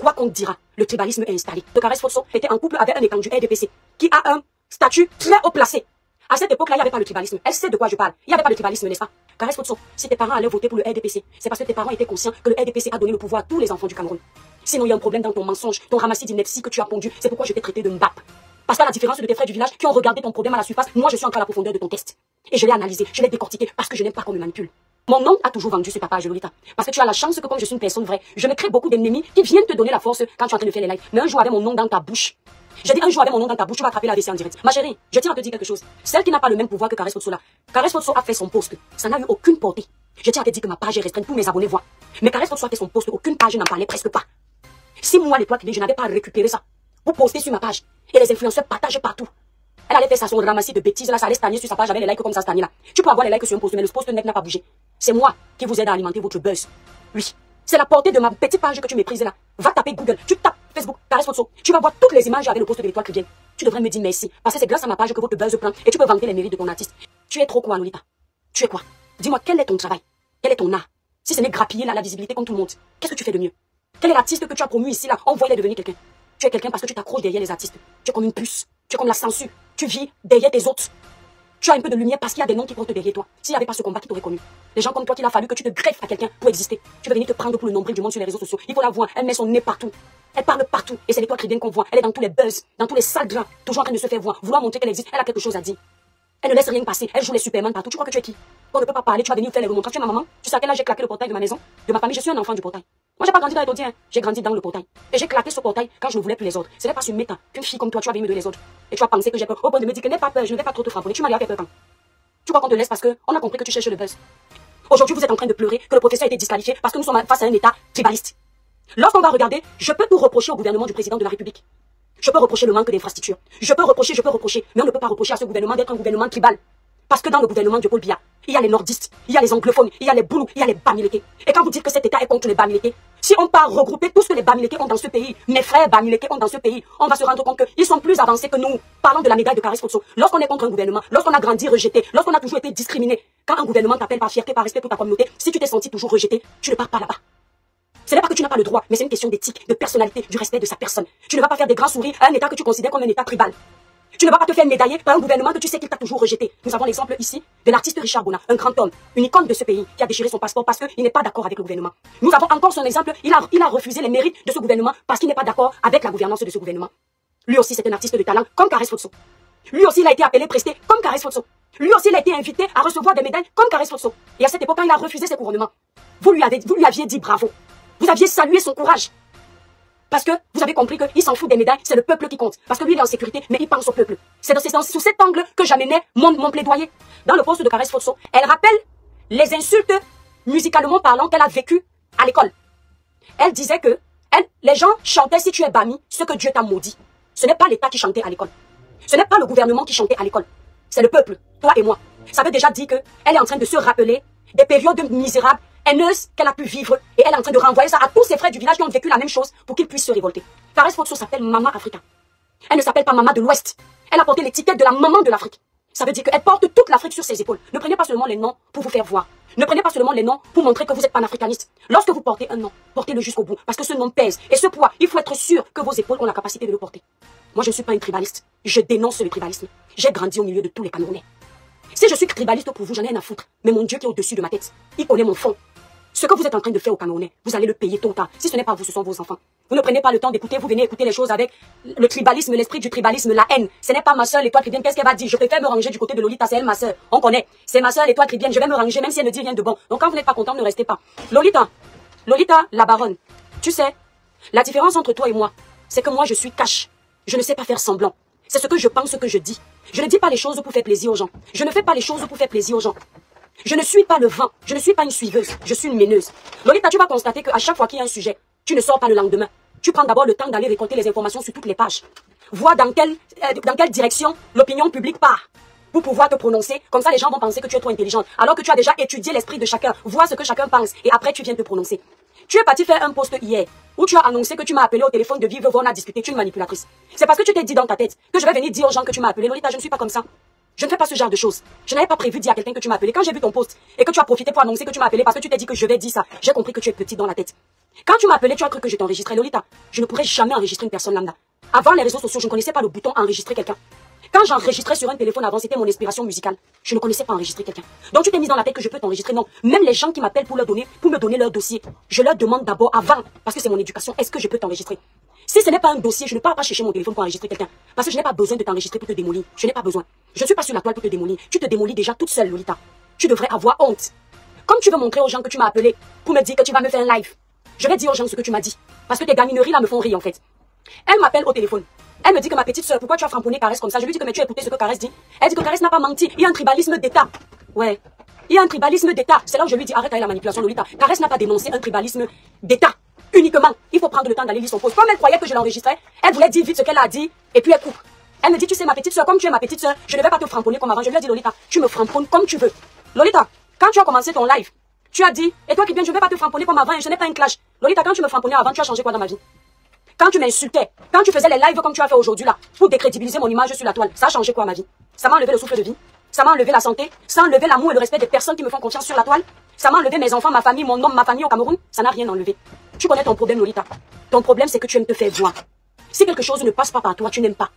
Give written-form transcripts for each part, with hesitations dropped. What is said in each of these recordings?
Quoi qu'on dira, le tribalisme est installé. Le Caresse Fosso était en couple avec un étendu RDPC qui a un statut très haut placé. À cette époque-là, il n'y avait pas le tribalisme. Elle sait de quoi je parle. Il n'y avait pas de tribalisme, n'est-ce pas? Caresse Fosso, si tes parents allaient voter pour le RDPC, c'est parce que tes parents étaient conscients que le RDPC a donné le pouvoir à tous les enfants du Cameroun. Sinon, il y a un problème dans ton mensonge, ton ramassis d'ineptie que tu as pondu. C'est pourquoi je t'ai traité de mbap. Parce qu'à la différence de tes frères du village qui ont regardé ton problème à la surface, moi je suis entré à la profondeur de ton test. Et je l'ai analysé, je l'ai décortiqué parce que je n'aime pas qu'on me manipule. Mon nom a toujours vendu sur ta page, Lolita. Parce que tu as la chance que comme je suis une personne vraie, je me crée beaucoup d'ennemis qui viennent te donner la force quand tu es en train de faire les lives. Mais un jour avec mon nom dans ta bouche, j'ai dit un jour avec mon nom dans ta bouche, tu vas attraper la AVC en direct. Ma chérie, je tiens à te dire quelque chose. Celle qui n'a pas le même pouvoir que Caresse Fosso là. Caresse Fosso a fait son post. Ça n'a eu aucune portée. Je tiens à te dire que ma page est restreinte, tous mes abonnés voient. Mais Caresse Fosso a fait son post, aucune page n'en parlait presque pas. Si moi, l'étoile clé, je n'avais pas récupéré ça pour poster sur ma page. Et les influenceurs partagent partout. Elle allait faire ça, son ramassis de bêtises là, ça allait stagner sur sa page avec les likes comme ça stagner là. Tu peux avoir les likes sur un post, mais le post net n'a pas bougé. C'est moi qui vous aide à alimenter votre buzz. Oui. C'est la portée de ma petite page que tu méprises là. Va taper Google, tu tapes Facebook, Caresse Fosso. Tu vas voir toutes les images avec le post de l'étoile chrétienne. Tu devrais me dire merci. Parce que c'est grâce à ma page que votre buzz prend et tu peux vanter les mérites de ton artiste. Tu es trop quoi, Lolita? Tu es quoi? Dis-moi, quel est ton travail? Quel est ton art? Si ce n'est grappiller là, la visibilité comme tout le monde, qu'est-ce que tu fais de mieux? Quel est l'artiste que tu as promu ici là? Envoie-les devenir quelqu'un. Tu es quelqu'un parce que tu t'accroches derrière les artistes. Tu es comme une puce. Tu es comme la censure. Tu vis derrière tes autres. Tu as un peu de lumière parce qu'il y a des noms qui portent derrière toi. S'il n'y avait pas ce combat qui t'aurait connu. Les gens comme toi qu'il a fallu que tu te greffes à quelqu'un pour exister. Tu veux venir te prendre pour le nombril du monde sur les réseaux sociaux. Il faut la voir. Elle met son nez partout. Elle parle partout. Et c'est l'étoile chrétienne qu'on voit. Elle est dans tous les buzz, dans tous les sales draps. Toujours en train de se faire voir. Vouloir montrer qu'elle existe. Elle a quelque chose à dire. Elle ne laisse rien passer. Elle joue les Superman partout. Tu crois que tu es qui? On ne peut pas parler. Tu vas venir faire les remontrances. Tu es ma maman. Tu sais à quel âge j'ai claqué le portail de ma maison, de ma famille. Je suis un enfant du portail. Moi, j'ai pas grandi dans les taudis, hein. J'ai grandi dans le portail. Et j'ai claqué ce portail quand je ne voulais plus les autres. Ce n'est pas sur méta qu'une fille comme toi, tu vas venir me donner les autres. Et tu vas penser que j'ai peur. Au point de me dire que n'aie pas peur, je ne vais pas trop te frapper. Tu m'as fait peur quand? Tu crois qu'on te laisse parce qu'on a compris que tu cherches le buzz. Aujourd'hui, vous êtes en train de pleurer que le professeur a été disqualifié parce que nous sommes face à un état tribaliste. Lorsqu'on va regarder, je peux tout reprocher au gouvernement du président de la République. Je peux reprocher le manque d'infrastructures. Je peux reprocher. Mais on ne peut pas reprocher à ce gouvernement d'être un gouvernement tribal. Parce que dans le gouvernement de Paul Biya, il y a les nordistes, il y a les anglophones, il y a les boulous, il y a les bamileke. Et quand vous dites que cet état est contre les bamileke, si on part regrouper tout ce que les bamileke ont dans ce pays, mes frères bamileke ont dans ce pays, on va se rendre compte qu'ils sont plus avancés que nous. Parlons de la médaille de Caresse Fosso. Lorsqu'on est contre un gouvernement, lorsqu'on a grandi rejeté, lorsqu'on a toujours été discriminé, quand un gouvernement t'appelle par fierté, par respect pour ta communauté, si tu t'es senti toujours rejeté, tu ne pars pas là-bas. Ce n'est pas que tu n'as pas le droit, mais c'est une question d'éthique, de personnalité, du respect de sa personne. Tu ne vas pas faire des grands sourires à un état que tu considères comme un état tribal. Tu ne vas pas te faire médailler par un gouvernement que tu sais qu'il t'a toujours rejeté. Nous avons l'exemple ici de l'artiste Richard Bona, un grand homme, une icône de ce pays, qui a déchiré son passeport parce qu'il n'est pas d'accord avec le gouvernement. Nous avons encore son exemple, il a refusé les mérites de ce gouvernement parce qu'il n'est pas d'accord avec la gouvernance de ce gouvernement. Lui aussi, c'est un artiste de talent, comme Caresse Fosso. Lui aussi, il a été appelé presté, comme Caresse Fosso. Lui aussi, il a été invité à recevoir des médailles, comme Caresse Fosso. Et à cette époque, quand il a refusé ses couronnements, vous lui aviez dit bravo. Vous aviez salué son courage. Parce que vous avez compris qu'il s'en fout des médailles, c'est le peuple qui compte. Parce que lui, il est en sécurité, mais il pense au peuple. C'est sous cet angle que j'amenais mon plaidoyer. Dans le poste de Caresse Fosso, elle rappelle les insultes, musicalement parlant, qu'elle a vécues à l'école. Elle disait que les gens chantaient si tu es Bami, ce que Dieu t'a maudit. Ce n'est pas l'État qui chantait à l'école. Ce n'est pas le gouvernement qui chantait à l'école. C'est le peuple, toi et moi. Ça veut déjà dire qu'elle est en train de se rappeler des périodes misérables, haineuses qu'elle a pu vivre. Et elle est en train de renvoyer ça à tous ses frères du village qui ont vécu la même chose pour qu'ils puissent se révolter. Caresse Fosso s'appelle Maman Africa. Elle ne s'appelle pas Maman de l'Ouest. Elle a porté l'étiquette de la maman de l'Afrique. Ça veut dire qu'elle porte toute l'Afrique sur ses épaules. Ne prenez pas seulement les noms pour vous faire voir. Ne prenez pas seulement les noms pour montrer que vous êtes panafricaniste. Lorsque vous portez un nom, portez-le jusqu'au bout. Parce que ce nom pèse. Et ce poids, il faut être sûr que vos épaules ont la capacité de le porter. Moi, je ne suis pas une tribaliste. Je dénonce le tribalisme. J'ai grandi au milieu de tous les Camerounais. Si je suis tribaliste pour vous, j'en ai rien à foutre. Mais mon Dieu qui est au-dessus de ma tête, il connaît mon fond. Ce que vous êtes en train de faire aux Camerounais, vous allez le payer tôt ou tard. Si ce n'est pas vous, ce sont vos enfants. Vous ne prenez pas le temps d'écouter, vous venez écouter les choses avec le tribalisme, l'esprit du tribalisme, la haine. Ce n'est pas ma soeur, l'étoile chrétienne, qu'est-ce qu'elle va dire? Je préfère me ranger du côté de Lolita, c'est elle ma soeur. On connaît. C'est ma soeur, l'étoile chrétienne, je vais me ranger même si elle ne dit rien de bon. Donc quand vous n'êtes pas content, ne restez pas. Lolita, la baronne, tu sais, la différence entre toi et moi, c'est que moi je suis cash. Je ne sais pas faire semblant. C'est ce que je pense, ce que je dis. Je ne dis pas les choses pour faire plaisir aux gens. Je ne fais pas les choses pour faire plaisir aux gens. Je ne suis pas le vent, je ne suis pas une suiveuse, je suis une mèneuse. Lolita, tu vas constater qu'à chaque fois qu'il y a un sujet, tu ne sors pas le lendemain. Tu prends d'abord le temps d'aller récolter les informations sur toutes les pages. Vois dans quelle direction l'opinion publique part. Pour pouvoir te prononcer, comme ça les gens vont penser que tu es trop intelligente. Alors que tu as déjà étudié l'esprit de chacun, vois ce que chacun pense et après tu viens te prononcer. Tu es parti faire un post hier où tu as annoncé que tu m'as appelé au téléphone de vive voix, on a discuté, tu es une manipulatrice. C'est parce que tu t'es dit dans ta tête que je vais venir dire aux gens que tu m'as appelé. Lolita, je ne suis pas comme ça. Je ne fais pas ce genre de choses. Je n'avais pas prévu de dire à quelqu'un que tu m'as appelé. Quand j'ai vu ton post et que tu as profité pour annoncer que tu m'as appelé parce que tu t'es dit que je vais dire ça, j'ai compris que tu es petit dans la tête. Quand tu m'as appelé, tu as cru que je t'enregistrais. Lolita, je ne pourrais jamais enregistrer une personne lambda. Avant les réseaux sociaux, je ne connaissais pas le bouton enregistrer quelqu'un. Quand j'enregistrais sur un téléphone avant, c'était mon inspiration musicale. Je ne connaissais pas enregistrer quelqu'un. Donc tu t'es mis dans la tête que je peux t'enregistrer. Non. Même les gens qui m'appellent pour me donner leur dossier, je leur demande d'abord avant, parce que c'est mon éducation, est-ce que je peux t'enregistrer? Si ce n'est pas un dossier, je ne pars pas chercher mon téléphone pour enregistrer quelqu'un. Parce que je n'ai pas besoin de t'enregistrer pour te démolir. Je n'ai pas besoin. Je ne suis pas sur la toile pour te démolir. Tu te démolis déjà toute seule, Lolita. Tu devrais avoir honte. Comme tu veux montrer aux gens que tu m'as appelé pour me dire que tu vas me faire un live, je vais dire aux gens ce que tu m'as dit. Parce que tes gamineries là me font rire en fait. Elle m'appelle au téléphone. Elle me dit que ma petite soeur, pourquoi tu as framponné Caresse comme ça? Je lui dis que mais tu as écouté ce que Caresse dit. Elle dit que Caresse n'a pas menti. Il y a un tribalisme d'État. Ouais. Il y a un tribalisme d'État. C'est là où je lui dis arrête avec la manipulation, Lolita. Caresse n'a pas dénoncé un tribalisme d'État. Uniquement. Il faut prendre le temps d'aller lire son post. Comme elle croyait que je l'enregistrais, elle voulait dire vite ce qu'elle a dit et puis elle coupe. Elle me dit tu sais ma petite soeur, comme tu es ma petite soeur, je ne vais pas te framponner comme avant. Je lui ai dit Lolita, tu me framponnes comme tu veux. Lolita, quand tu as commencé ton live, tu as dit, et toi qui viens, je ne vais pas te framponner comme avant et je n'ai pas un clash. Lolita, quand tu me framponnais avant, tu as changé quoi dans ma vie? Quand tu m'insultais, quand tu faisais les lives comme tu as fait aujourd'hui là, pour décrédibiliser mon image sur la toile, ça a changé quoi ma vie? Ça m'a enlevé le souffle de vie, ça m'a enlevé la santé, ça m'a enlevé l'amour et le respect des personnes qui me font confiance sur la toile, ça m'a enlevé mes enfants, ma famille, mon homme, ma famille au Cameroun, ça n'a rien enlevé. Tu connais ton problème, Lolita. Ton problème, c'est que tu aimes te faire voir. Si quelque chose ne passe pas par toi, tu n'aimes pas.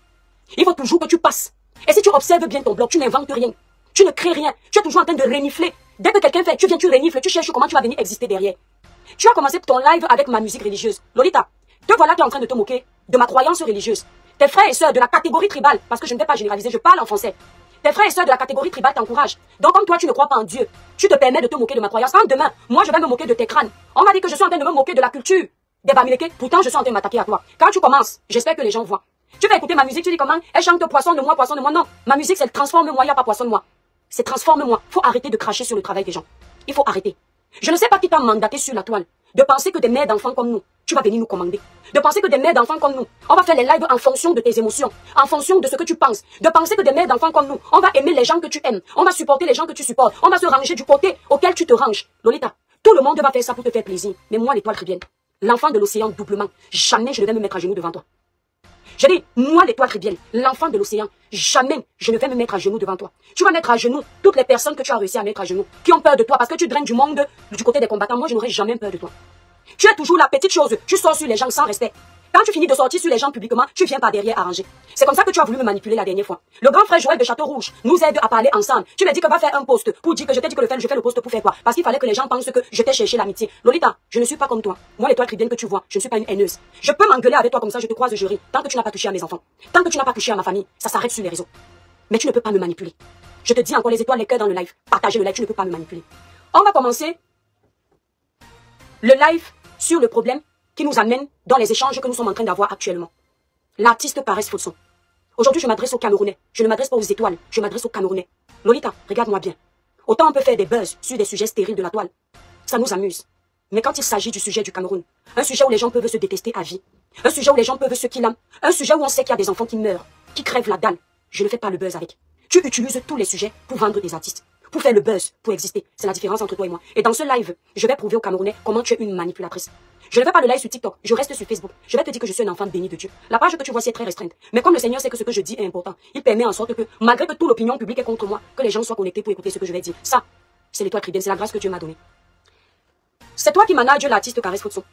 Il faut toujours que tu passes. Et si tu observes bien ton blog, tu n'inventes rien. Tu ne crées rien. Tu es toujours en train de renifler. Dès que quelqu'un fait, tu viens, tu renifles, tu cherches comment tu vas venir exister derrière. Tu as commencé ton live avec ma musique religieuse. Lolita, te voilà qui es en train de te moquer de ma croyance religieuse. Tes frères et sœurs de la catégorie tribale, parce que je ne vais pas généraliser, je parle en français. Tes frères et sœurs de la catégorie tribale t'encouragent. Donc comme toi, tu ne crois pas en Dieu, tu te permets de te moquer de ma croyance. Quand demain, moi, je vais me moquer de tes crânes. On m'a dit que je suis en train de me moquer de la culture des Bamileke. Pourtant, je suis en train de m'attaquer à toi. Quand tu commences, j'espère que les gens voient. Tu vas écouter ma musique, tu dis comment? Elle chante poisson de moi, poisson de moi. Non, ma musique, c'est transforme-moi, il n'y a pas poisson de moi. C'est transforme-moi. Faut arrêter de cracher sur le travail des gens. Il faut arrêter. Je ne sais pas qui t'a mandaté sur la toile de penser que des mères d'enfants comme nous, tu vas venir nous commander. De penser que des mères d'enfants comme nous, on va faire les lives en fonction de tes émotions, en fonction de ce que tu penses. De penser que des mères d'enfants comme nous, on va aimer les gens que tu aimes, on va supporter les gens que tu supportes, on va se ranger du côté auquel tu te ranges. Lolita, tout le monde va faire ça pour te faire plaisir. Mais moi, l'étoile trivienne, l'enfant de l'océan doublement, jamais je ne vais me mettre à genoux devant toi. Je dis, moi, l'étoile trivienne, l'enfant de l'océan, jamais je ne vais me mettre à genoux devant toi. Tu vas mettre à genoux toutes les personnes que tu as réussi à mettre à genoux, qui ont peur de toi parce que tu draines du monde du côté des combattants. Moi, je n'aurai jamais peur de toi. Tu es toujours la petite chose, tu sors sur les gens sans respect. Quand tu finis de sortir sur les gens publiquement, tu viens par derrière arranger. C'est comme ça que tu as voulu me manipuler la dernière fois. Le grand frère Joël de Château-Rouge nous aide à parler ensemble. Tu m'as dit que va faire un post pour dire que je t'ai dit que je fais le post pour faire quoi? Parce qu'il fallait que les gens pensent que je t'ai cherché l'amitié. Lolita, je ne suis pas comme toi. Moi, l'étoile trivienne que tu vois, je ne suis pas une haineuse. Je peux m'engueuler avec toi comme ça, je te croise, je ris. Tant que tu n'as pas touché à mes enfants, tant que tu n'as pas touché à ma famille, ça s'arrête sur les réseaux. Mais tu ne peux pas me manipuler. Je te dis encore les étoiles, les cœurs dans le live. Partagez le live, tu ne peux pas me manipuler. On va commencer le live sur le problème qui nous amène dans les échanges que nous sommes en train d'avoir actuellement. L'artiste Caresse Photson. Aujourd'hui, je m'adresse aux Camerounais. Je ne m'adresse pas aux étoiles, je m'adresse aux Camerounais. Lolita, regarde-moi bien. Autant on peut faire des buzz sur des sujets stériles de la toile. Ça nous amuse. Mais quand il s'agit du sujet du Cameroun, un sujet où les gens peuvent se détester à vie, un sujet où les gens peuvent se killer, un sujet où on sait qu'il y a des enfants qui meurent, qui crèvent la dalle, je ne fais pas le buzz avec. Tu utilises tous les sujets pour vendre des artistes, pour faire le buzz, pour exister. C'est la différence entre toi et moi. Et dans ce live, je vais prouver aux Camerounais comment tu es une manipulatrice. Je ne fais pas le live sur TikTok, je reste sur Facebook. Je vais te dire que je suis un enfant béni de Dieu. La page que tu vois, c'est très restreinte. Mais comme le Seigneur sait que ce que je dis est important, il permet en sorte que, malgré que toute l'opinion publique est contre moi, que les gens soient connectés pour écouter ce que je vais dire. Ça, c'est l'étoile trivienne, c'est la grâce que Dieu m'a donnée. C'est toi qui manages l'artiste Caresse Photson.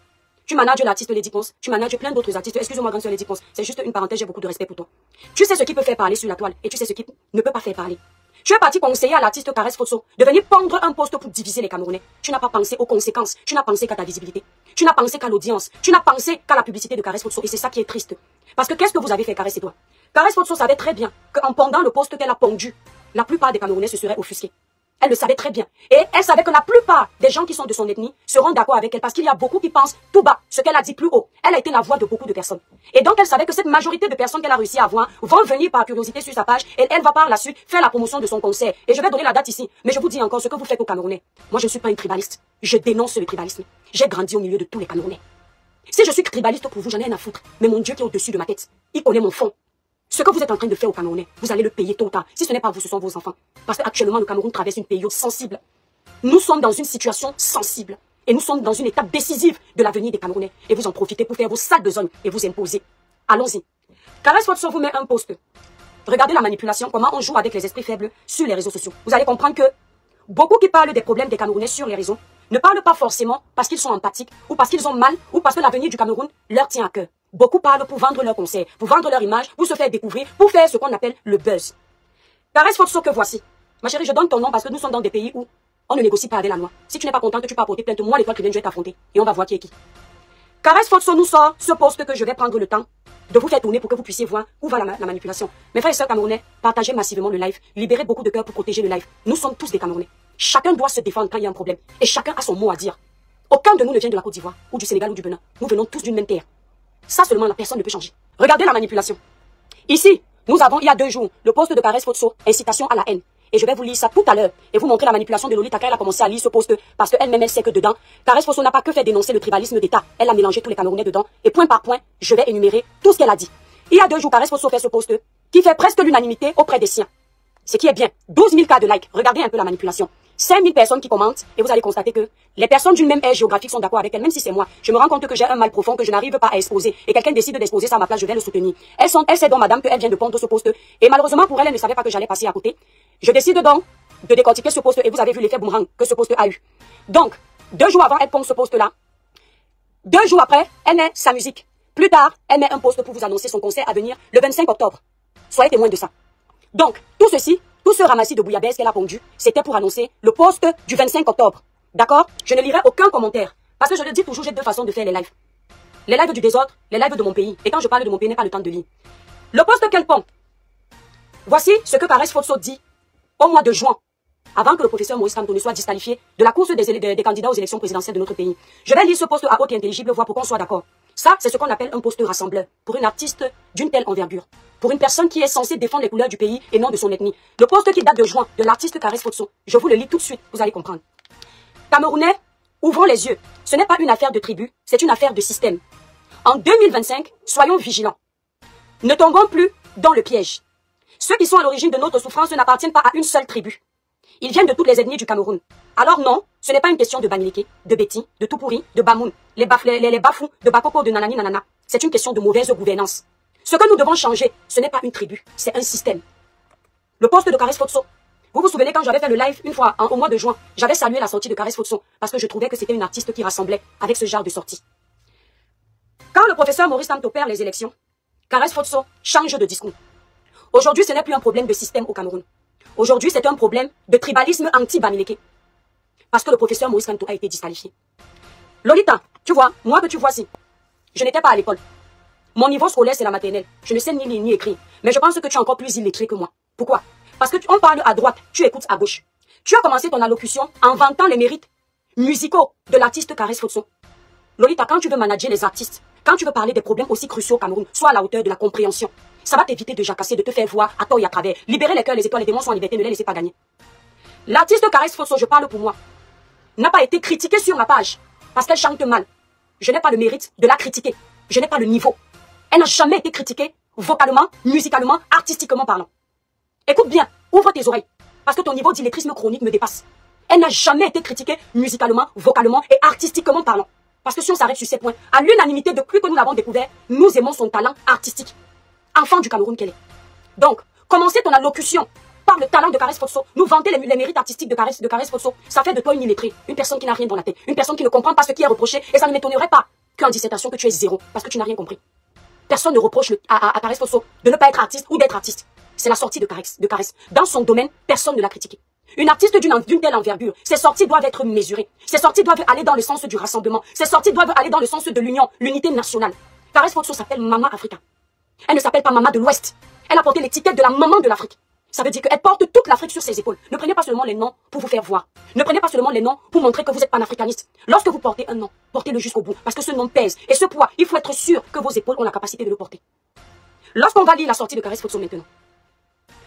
Tu manages l'artiste Lady Ponce, tu manages plein d'autres artistes. Excuse-moi, grande sœur Lady Ponce, c'est juste une parenthèse, j'ai beaucoup de respect pour toi. Tu sais ce qui peut faire parler sur la toile et tu sais ce qui ne peut pas faire parler. Tu es parti conseiller à l'artiste Caresse Photson de venir pondre un poste pour diviser les Camerounais. Tu n'as pas pensé aux conséquences, tu n'as pensé qu'à ta visibilité. Tu n'as pensé qu'à l'audience, tu n'as pensé qu'à la publicité de Caresse Photson et c'est ça qui est triste. Parce que qu'est-ce que vous avez fait, Caresse et toi? Caresse Photson savait très bien qu'en pendant le poste qu'elle a pondu, la plupart des Camerounais se seraient offusqués. Elle le savait très bien. Et elle savait que la plupart des gens qui sont de son ethnie seront d'accord avec elle parce qu'il y a beaucoup qui pensent tout bas ce qu'elle a dit plus haut. Elle a été la voix de beaucoup de personnes. Et donc elle savait que cette majorité de personnes qu'elle a réussi à avoir vont venir par curiosité sur sa page et elle va par la suite faire la promotion de son concert. Et je vais donner la date ici. Mais je vous dis encore ce que vous faites aux Camerounais. Moi je ne suis pas une tribaliste. Je dénonce le tribalisme. J'ai grandi au milieu de tous les Camerounais. Si je suis tribaliste pour vous, j'en ai rien à foutre. Mais mon Dieu qui est au-dessus de ma tête, il connaît mon fond. Ce que vous êtes en train de faire au Camerounais, vous allez le payer tôt ou tard. Si ce n'est pas vous, ce sont vos enfants. Parce qu'actuellement, le Cameroun traverse une période sensible. Nous sommes dans une situation sensible. Et nous sommes dans une étape décisive de l'avenir des Camerounais. Et vous en profitez pour faire vos sales besognes et vous imposer. Allons-y. Caresse Photson vous met un post. Regardez la manipulation, comment on joue avec les esprits faibles sur les réseaux sociaux. Vous allez comprendre que beaucoup qui parlent des problèmes des Camerounais sur les réseaux ne parlent pas forcément parce qu'ils sont empathiques, ou parce qu'ils ont mal, ou parce que l'avenir du Cameroun leur tient à cœur. Beaucoup parlent pour vendre leurs conseils, pour vendre leur image, pour se faire découvrir, pour faire ce qu'on appelle le buzz. Caresse Fotso que voici. Ma chérie, je donne ton nom parce que nous sommes dans des pays où on ne négocie pas avec la loi. Si tu n'es pas contente, tu peux apporter plainte. Moi, l'étoile chrétienne, je vais t'affronter. Et on va voir qui est qui. Caresse Fotso nous sort ce poste que je vais prendre le temps de vous faire tourner pour que vous puissiez voir où va la manipulation. Mes frères et sœurs camerounais, partagez massivement le live. Libérez beaucoup de cœur pour protéger le live. Nous sommes tous des Camerounais. Chacun doit se défendre quand il y a un problème. Et chacun a son mot à dire. Aucun de nous ne vient de la Côte d'Ivoire, ou du Sénégal, ou du Bénin. Nous venons tous d'une même terre. Ça seulement, la personne ne peut changer. Regardez la manipulation. Ici, nous avons, il y a 2 jours, le poste de Caresse Fotso, incitation à la haine. Et je vais vous lire ça tout à l'heure et vous montrer la manipulation de Lolita quand elle a commencé à lire ce poste parce qu'elle-même, elle sait que dedans, Caresse Fotso n'a pas que fait dénoncer le tribalisme d'État. Elle a mélangé tous les Camerounais dedans et point par point, je vais énumérer tout ce qu'elle a dit. Il y a 2 jours, Caresse Fotso fait ce poste qui fait presque l'unanimité auprès des siens. Ce qui est bien. 12 000 cas de likes. Regardez un peu la manipulation. 5 000 personnes qui commentent et vous allez constater que les personnes d'une même aire géographique sont d'accord avec elle, même si c'est moi. Je me rends compte que j'ai un mal profond que je n'arrive pas à exposer et quelqu'un décide d'exposer ça à ma place, je vais le soutenir. Elle sait donc madame qu'elle vient de prendre ce poste et malheureusement pour elle, elle ne savait pas que j'allais passer à côté. Je décide donc de décortiquer ce poste et vous avez vu l'effet boomerang que ce poste a eu. Donc, 2 jours avant, elle pond ce poste-là. 2 jours après, elle met sa musique. Plus tard, elle met un poste pour vous annoncer son concert à venir le 25 octobre. Soyez témoins de ça. Donc, tout ceci, tout ce ramassis de bouillabaisse qu'elle a pondu, c'était pour annoncer le post du 25 octobre. D'accord? Je ne lirai aucun commentaire. Parce que je le dis toujours, j'ai 2 façons de faire les lives. Les lives du désordre, les lives de mon pays. Et quand je parle de mon pays, je n'ai pas le temps de lire. Le post qu'elle pond. Voici ce que Caresse Fotso dit au mois de juin, avant que le professeur Maurice Kamto ne soit disqualifié de la course des candidats aux élections présidentielles de notre pays. Je vais lire ce post à haute et intelligible voix pour qu'on soit d'accord. Ça, c'est ce qu'on appelle un poste rassembleur pour une artiste d'une telle envergure. Pour une personne qui est censée défendre les couleurs du pays et non de son ethnie. Le poste qui date de juin de l'artiste Caresse Fotso. Je vous le lis tout de suite, vous allez comprendre. Camerounais, ouvrons les yeux. Ce n'est pas une affaire de tribu, c'est une affaire de système. En 2025, soyons vigilants. Ne tombons plus dans le piège. Ceux qui sont à l'origine de notre souffrance n'appartiennent pas à une seule tribu. Ils viennent de toutes les ethnies du Cameroun. Alors non, ce n'est pas une question de Bamileke, de Betty, de Toupouri, de Bamoun, les Bafou, de Bakoko, de Nanani Nanana. C'est une question de mauvaise gouvernance. Ce que nous devons changer, ce n'est pas une tribu, c'est un système. Le poste de Caresse Fotso. Vous vous souvenez quand j'avais fait le live une fois, au mois de juin, j'avais salué la sortie de Caresse Fotso parce que je trouvais que c'était une artiste qui rassemblait avec ce genre de sortie. Quand le professeur Maurice Kamto perd les élections, Caresse Fotso change de discours. Aujourd'hui, ce n'est plus un problème de système au Cameroun. Aujourd'hui, c'est un problème de tribalisme anti-Bamileke. Parce que le professeur Maurice Kamto a été disqualifié. Lolita, tu vois, moi que tu vois si, je n'étais pas à l'école. Mon niveau scolaire, c'est la maternelle. Je ne sais ni lire ni écrire. Mais je pense que tu es encore plus illettré que moi. Pourquoi? Parce que on parle à droite, tu écoutes à gauche. Tu as commencé ton allocution en vantant les mérites musicaux de l'artiste Caresse Fotso. Lolita, quand tu veux manager les artistes, quand tu veux parler des problèmes aussi cruciaux au Cameroun, sois à la hauteur de la compréhension. Ça va t'éviter de jacasser, de te faire voir à tort et à travers. Libérer les cœurs, les étoiles, les démons sont en liberté, ne les laissez pas gagner. L'artiste Caresse Fotso, je parle pour moi, n'a pas été critiquée sur ma page parce qu'elle chante mal. Je n'ai pas le mérite de la critiquer. Je n'ai pas le niveau. Elle n'a jamais été critiquée vocalement, musicalement, artistiquement parlant. Écoute bien, ouvre tes oreilles, parce que ton niveau d'illettrisme chronique me dépasse. Elle n'a jamais été critiquée musicalement, vocalement et artistiquement parlant. Parce que si on s'arrête sur ces points, à l'unanimité depuis que nous l'avons découvert, nous aimons son talent artistique. Enfant du Cameroun qu'elle est. Donc, commencez ton allocution par le talent de Caresse Fotso, nous vanter les mérites artistiques de Caresse Fotso. Ça fait de toi une illettrée, une personne qui n'a rien dans la tête, une personne qui ne comprend pas ce qui est reproché, et ça ne m'étonnerait pas qu'en dissertation que tu es 0, parce que tu n'as rien compris. Personne ne reproche à Caresse Fotso de ne pas être artiste ou d'être artiste. C'est la sortie de Caresse. Dans son domaine, personne ne l'a critiqué. Une artiste d'une telle envergure, ses sorties doivent être mesurées. Ses sorties doivent aller dans le sens du rassemblement. Ses sorties doivent aller dans le sens de l'union, l'unité nationale. Caresse Fotso s'appelle Mama Africa. Elle ne s'appelle pas Mama de l'Ouest. Elle a porté l'étiquette de la maman de l'Afrique. Ça veut dire qu'elle porte toute l'Afrique sur ses épaules. Ne prenez pas seulement les noms pour vous faire voir. Ne prenez pas seulement les noms pour montrer que vous êtes panafricaniste. Lorsque vous portez un nom, portez-le jusqu'au bout. Parce que ce nom pèse. Et ce poids, il faut être sûr que vos épaules ont la capacité de le porter. Lorsqu'on va lire la sortie de Caresse Fotso maintenant.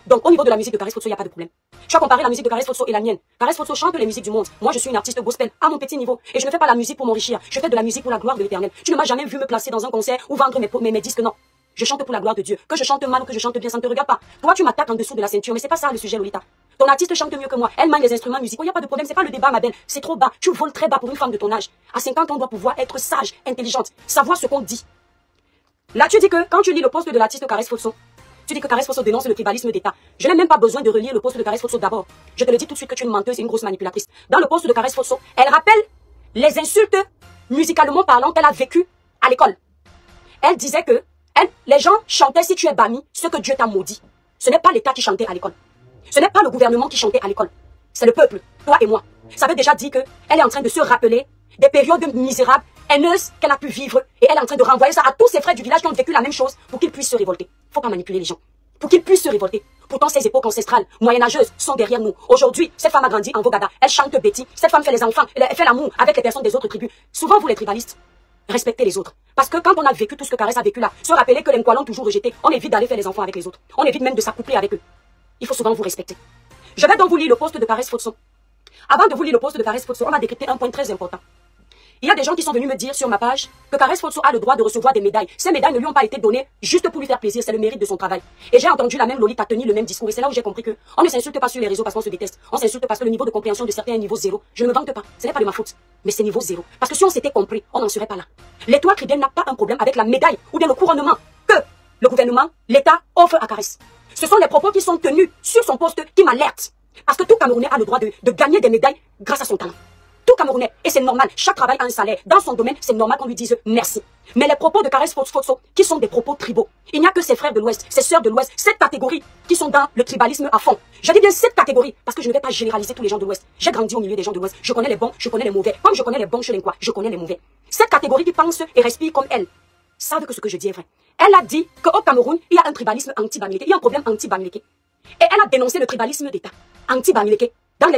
Donc, au niveau de la musique de Caresse Fotso, il n'y a pas de problème. Tu as comparé la musique de Caresse Fotso et la mienne. Caresse Fotso chante les musiques du monde. Moi, je suis une artiste gospel à mon petit niveau. Et je ne fais pas la musique pour m'enrichir. Je fais de la musique pour la gloire de l'Éternel. Tu ne m'as jamais vu me placer dans un concert ou vendre mes disques, non. Je chante pour la gloire de Dieu. Que je chante mal ou que je chante bien, ça ne te regarde pas. Toi, tu m'attaques en dessous de la ceinture, mais c'est pas ça le sujet, Lolita. Ton artiste chante mieux que moi. Elle manie les instruments musicaux. Il n'y a pas de problème. C'est pas le débat, ma belle. C'est trop bas. Tu voles très bas pour une femme de ton âge. À 50 ans, on doit pouvoir être sage, intelligente, savoir ce qu'on dit. Là, tu dis que quand tu lis le post de l'artiste Caresse Fotso, Tu dis que Caresse Fosso dénonce le tribalisme d'État. Je n'ai même pas besoin de relire le post de Caresse Fosso d'abord. Je te le dis tout de suite que tu es une menteuse et une grosse manipulatrice. Dans le post de Caresse Fosso, elle rappelle les insultes, musicalement parlant, qu'elle a vécues à l'école. Elle disait que les gens chantaient si tu es Bami, ce que Dieu t'a maudit. Ce n'est pas l'État qui chantait à l'école. Ce n'est pas le gouvernement qui chantait à l'école. C'est le peuple, toi et moi. Ça veut déjà dire qu'elle est en train de se rappeler des périodes misérables, haineuses qu'elle a pu vivre. Et elle est en train de renvoyer ça à tous ses frères du village qui ont vécu la même chose pour qu'ils puissent se révolter. Faut pas manipuler les gens. Pour qu'ils puissent se révolter. Pourtant, ces époques ancestrales, moyenâgeuses, sont derrière nous. Aujourd'hui, cette femme a grandi en Vogada. Elle chante Betty. Cette femme fait les enfants. Elle fait l'amour avec les personnes des autres tribus. Souvent, vous les tribalistes, respectez les autres. Parce que quand on a vécu tout ce que Caresse a vécu là, se rappeler que les Nkwa l'ont toujours rejeté, on évite d'aller faire les enfants avec les autres. On évite même de s'accoupler avec eux. Il faut souvent vous respecter. Je vais donc vous lire le post de Caresse Fosso. Avant de vous lire le post de Caresse Fosso, on va décrypter un point très important. Il y a des gens qui sont venus me dire sur ma page que Caresse Fosso a le droit de recevoir des médailles. Ces médailles ne lui ont pas été données juste pour lui faire plaisir, c'est le mérite de son travail. Et j'ai entendu la même Lolita tenir le même discours. Et c'est là où j'ai compris que on ne s'insulte pas sur les réseaux parce qu'on se déteste. On s'insulte parce que le niveau de compréhension de certains est niveau zéro. Je ne me vante pas, ce n'est pas de ma faute. Mais c'est niveau zéro. Parce que si on s'était compris, on n'en serait pas là. L'étoile Cridel n'a pas un problème avec la médaille ou bien le couronnement que le gouvernement, l'État offre à Caresse. Ce sont les propos qui sont tenus sur son poste qui m'alertent. Parce que tout Camerounais a le droit de gagner des médailles grâce à son talent. Tout Camerounais, et c'est normal, chaque travail a un salaire. Dans son domaine, c'est normal qu'on lui dise merci. Mais les propos de Caresse Fosso, qui sont des propos tribaux, il n'y a que ses frères de l'Ouest, ses sœurs de l'Ouest, cette catégorie qui sont dans le tribalisme à fond. Je dis bien cette catégorie, parce que je ne vais pas généraliser tous les gens de l'Ouest. J'ai grandi au milieu des gens de l'Ouest. Je connais les bons, je connais les mauvais. Comme je connais les bons chez les Nkwa, je connais les mauvais. Cette catégorie qui pense et respire comme elle, savent que ce que je dis est vrai. Elle a dit qu'au Cameroun, il y a un tribalisme anti-Bamileke, il y a un problème anti-Bamileke. Et elle a dénoncé le tribalisme d'État, anti-Bamileke.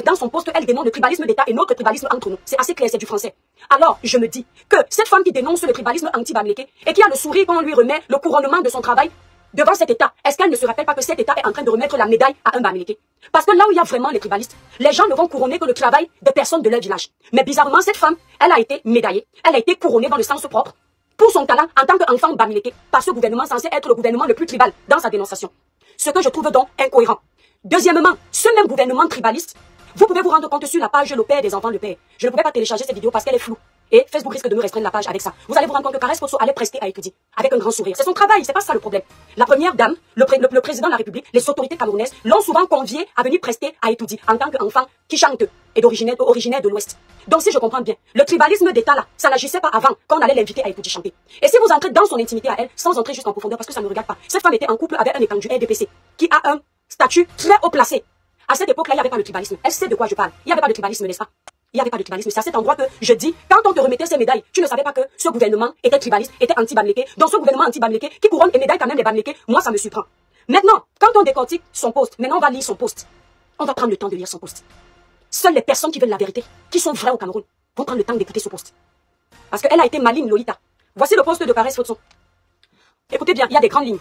Dans son poste, elle dénonce le tribalisme d'État et notre tribalisme entre nous. C'est assez clair, c'est du français. Alors, je me dis que cette femme qui dénonce le tribalisme anti-Bamileke et qui a le sourire quand on lui remet le couronnement de son travail devant cet État, est-ce qu'elle ne se rappelle pas que cet État est en train de remettre la médaille à un Bamileke? Parce que là où il y a vraiment les tribalistes, les gens ne vont couronner que le travail des personnes de leur village. Mais bizarrement, cette femme, elle a été médaillée, elle a été couronnée dans le sens propre pour son talent en tant qu'enfant Bamileke par ce gouvernement censé être le gouvernement le plus tribal dans sa dénonciation. Ce que je trouve donc incohérent. Deuxièmement, ce même gouvernement tribaliste, vous pouvez vous rendre compte sur la page Le Père des enfants Le Père. Je ne pouvais pas télécharger cette vidéo parce qu'elle est floue. Et Facebook risque de me restreindre la page avec ça. Vous allez vous rendre compte que Caresse Fosso allait prester à étudier. Avec un grand sourire. C'est son travail, c'est pas ça le problème. La première dame, le président de la République, les autorités camerounaises l'ont souvent convié à venir prester à étudier en tant qu'enfant qui chante et originaire de l'Ouest. Donc si je comprends bien, le tribalisme d'État là, ça n'agissait pas avant qu'on allait l'inviter à étudier chanter. Et si vous entrez dans son intimité à elle, sans entrer juste en profondeur parce que ça ne me regarde pas, cette femme était en couple avec un étang du RDPC qui a un statut très haut placé. À cette époque-là, il n'y avait pas le tribalisme. Elle sait de quoi je parle. Il n'y avait pas de tribalisme, n'est-ce pas? Il n'y avait pas de tribalisme. C'est à cet endroit que je dis, quand on te remettait ces médailles, tu ne savais pas que ce gouvernement était tribaliste, était anti-Bamileke. Donc ce gouvernement anti-Bamileke qui couronne et médaille quand même les Bamileke, moi ça me surprend. Maintenant, quand on décortique son poste, maintenant on va lire son poste. On va prendre le temps de lire son poste. Seules les personnes qui veulent la vérité, qui sont vraies au Cameroun, vont prendre le temps d'écouter ce poste. Parce qu'elle a été maligne, Lolita. Voici le poste de Caresse Fosso. Écoutez bien, il y a des grandes lignes.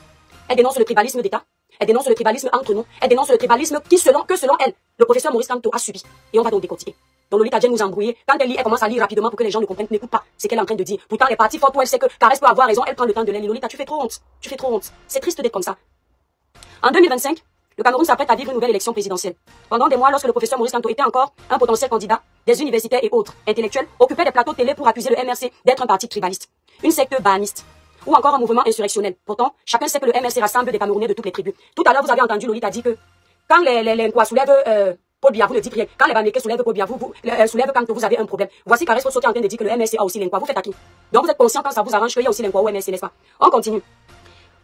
Elle dénonce le tribalisme d'État. Elle dénonce le tribalisme entre nous. Elle dénonce le tribalisme selon elle, le professeur Maurice Kamto a subi. Et on va donc décortiquer. Donc Lolita vient nous embrouiller. Quand elle lit, elle commence à lire rapidement pour que les gens ne comprennent, n'écoutent pas ce qu'elle est en train de dire. Pourtant, les parties fortes où elle sait que Caresse peut avoir raison, elle prend le temps de lire. Lolita, tu fais trop honte. Tu fais trop honte. C'est triste d'être comme ça. En 2025, le Cameroun s'apprête à vivre une nouvelle élection présidentielle. Pendant des mois, lorsque le professeur Maurice Kamto était encore un potentiel candidat, des universitaires et autres intellectuels occupaient des plateaux télé pour accuser le MRC d'être un parti tribaliste, une secte baniste, ou encore un mouvement insurrectionnel. Pourtant, chacun sait que le MRC rassemble des Camerounais de toutes les tribus. Tout à l'heure, vous avez entendu Lolita dire que quand les Nkwa soulèvent Paul Biya, vous ne dites rien. Quand les Bamileke soulèvent Paul Biya, soulèvent Kamto, vous avez un problème. Voici Caresse Fosso qui est en train de dire que le MRC a aussi les Nkwa. Vous faites à qui? Donc vous êtes conscient quand ça vous arrange qu'il y a aussi les Nkwa au MRC, n'est-ce pas? On continue.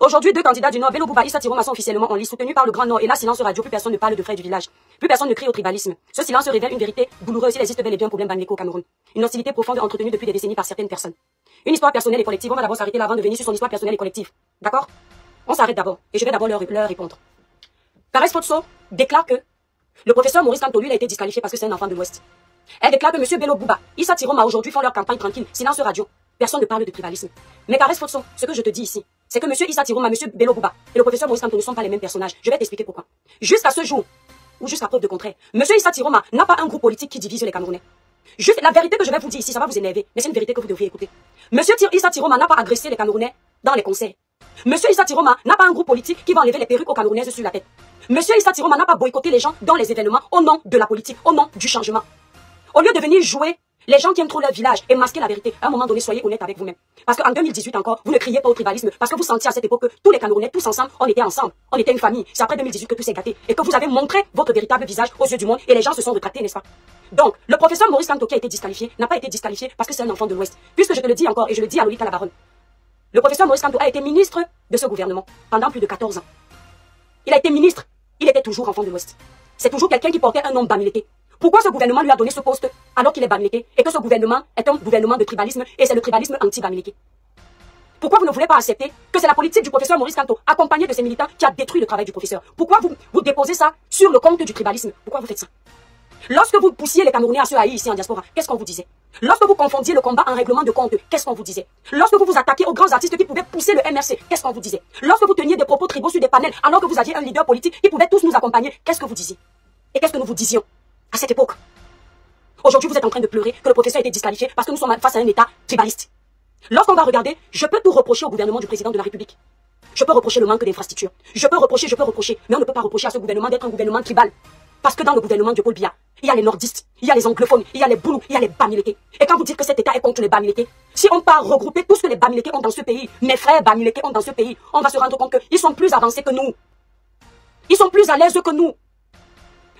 Aujourd'hui, deux candidats du Nord, Bello Bouba et Issa Tiroma sont officiellement en liste, soutenus par le Grand Nord. Et là, silence radio, plus personne ne parle de frères du village. Plus personne ne crie au tribalisme. Ce silence révèle une vérité douloureuse. Il existe bel et bien un problème Bamileke au Cameroun. Une hostilité profonde entretenue depuis des décennies par certaines personnes. Une histoire personnelle et collective. On va d'abord s'arrêter là avant de venir sur son histoire personnelle et collective. D'accord? On s'arrête d'abord. Et je vais d'abord leur répondre. Caresse Fosso déclare que le professeur Maurice Kamto, lui, il a été disqualifié parce que c'est un enfant de l'Ouest. Elle déclare que M. Bello Bouba, Issa Tiroma aujourd'hui font leur campagne tranquille. Silence radio. Personne ne parle de tribalisme. Mais Caresse Fosso, ce que je te dis ici, c'est que M. Issa Tiroma, M. Bello Bouba et le professeur Maurice Kamto ne sont pas les mêmes personnages. Je vais t'expliquer pourquoi. Jusqu'à ce jour, ou jusqu'à preuve de contraire, M. Issa Tiroma n'a pas un groupe politique qui divise les Camerounais. Juste la vérité que je vais vous dire ici, ça va vous énerver, mais c'est une vérité que vous devriez écouter. M. Issa Tiroma n'a pas agressé les Camerounais dans les concerts. M. Issa Tiroma n'a pas un groupe politique qui va enlever les perruques aux Camerounaises sur la tête. M. Issa Tiroma n'a pas boycotté les gens dans les événements au nom de la politique, au nom du changement. Au lieu de venir jouer Les gens qui aiment trop leur village et masquer la vérité, à un moment donné, soyez honnête avec vous-même. Parce qu'en 2018 encore, vous ne criez pas au tribalisme, parce que vous sentiez à cette époque que tous les Camerounais, tous ensemble, on était ensemble. On était une famille. C'est après 2018 que tout s'est gâté et que vous avez montré votre véritable visage aux yeux du monde et les gens se sont rétractés, n'est-ce pas? Donc, le professeur Maurice Kamto qui a été disqualifié, n'a pas été disqualifié parce que c'est un enfant de l'Ouest. Puisque je te le dis encore et je le dis à Lolita la Baronne. Le professeur Maurice Kamto a été ministre de ce gouvernement pendant plus de 14 ans. Il a été ministre. Il était toujours enfant de l'Ouest. C'est toujours quelqu'un qui portait un nom bamileke. Pourquoi ce gouvernement lui a donné ce poste alors qu'il est bamileke et que ce gouvernement est un gouvernement de tribalisme et c'est le tribalisme anti-bamileke? Pourquoi vous ne voulez pas accepter que c'est la politique du professeur Maurice Kamto, accompagné de ses militants, qui a détruit le travail du professeur? Pourquoi vous déposez ça sur le compte du tribalisme? Pourquoi vous faites ça? Lorsque vous poussiez les Camerounais à se haïr ici en diaspora, qu'est-ce qu'on vous disait? Lorsque vous confondiez le combat en règlement de compte, qu'est-ce qu'on vous disait? Lorsque vous vous attaquiez aux grands artistes qui pouvaient pousser le MRC, qu'est-ce qu'on vous disait? Lorsque vous teniez des propos tribaux sur des panels, alors que vous aviez un leader politique qui pouvait tous nous accompagner, qu'est-ce que vous disiez? Et qu'est-ce que nous vous disions à cette époque? Aujourd'hui, vous êtes en train de pleurer que le professeur a été disqualifié parce que nous sommes face à un État tribaliste. Lorsqu'on va regarder, je peux tout reprocher au gouvernement du président de la République. Je peux reprocher le manque d'infrastructures. Je peux reprocher, mais on ne peut pas reprocher à ce gouvernement d'être un gouvernement tribal. Parce que dans le gouvernement de Paul Biya, il y a les nordistes, il y a les anglophones, il y a les boulous, il y a les bamileke. Et quand vous dites que cet État est contre les bamileke, si on part regrouper tout ce que les bamileke ont dans ce pays, mes frères bamileke ont dans ce pays, on va se rendre compte qu'ils sont plus avancés que nous. Ils sont plus à l'aise que nous.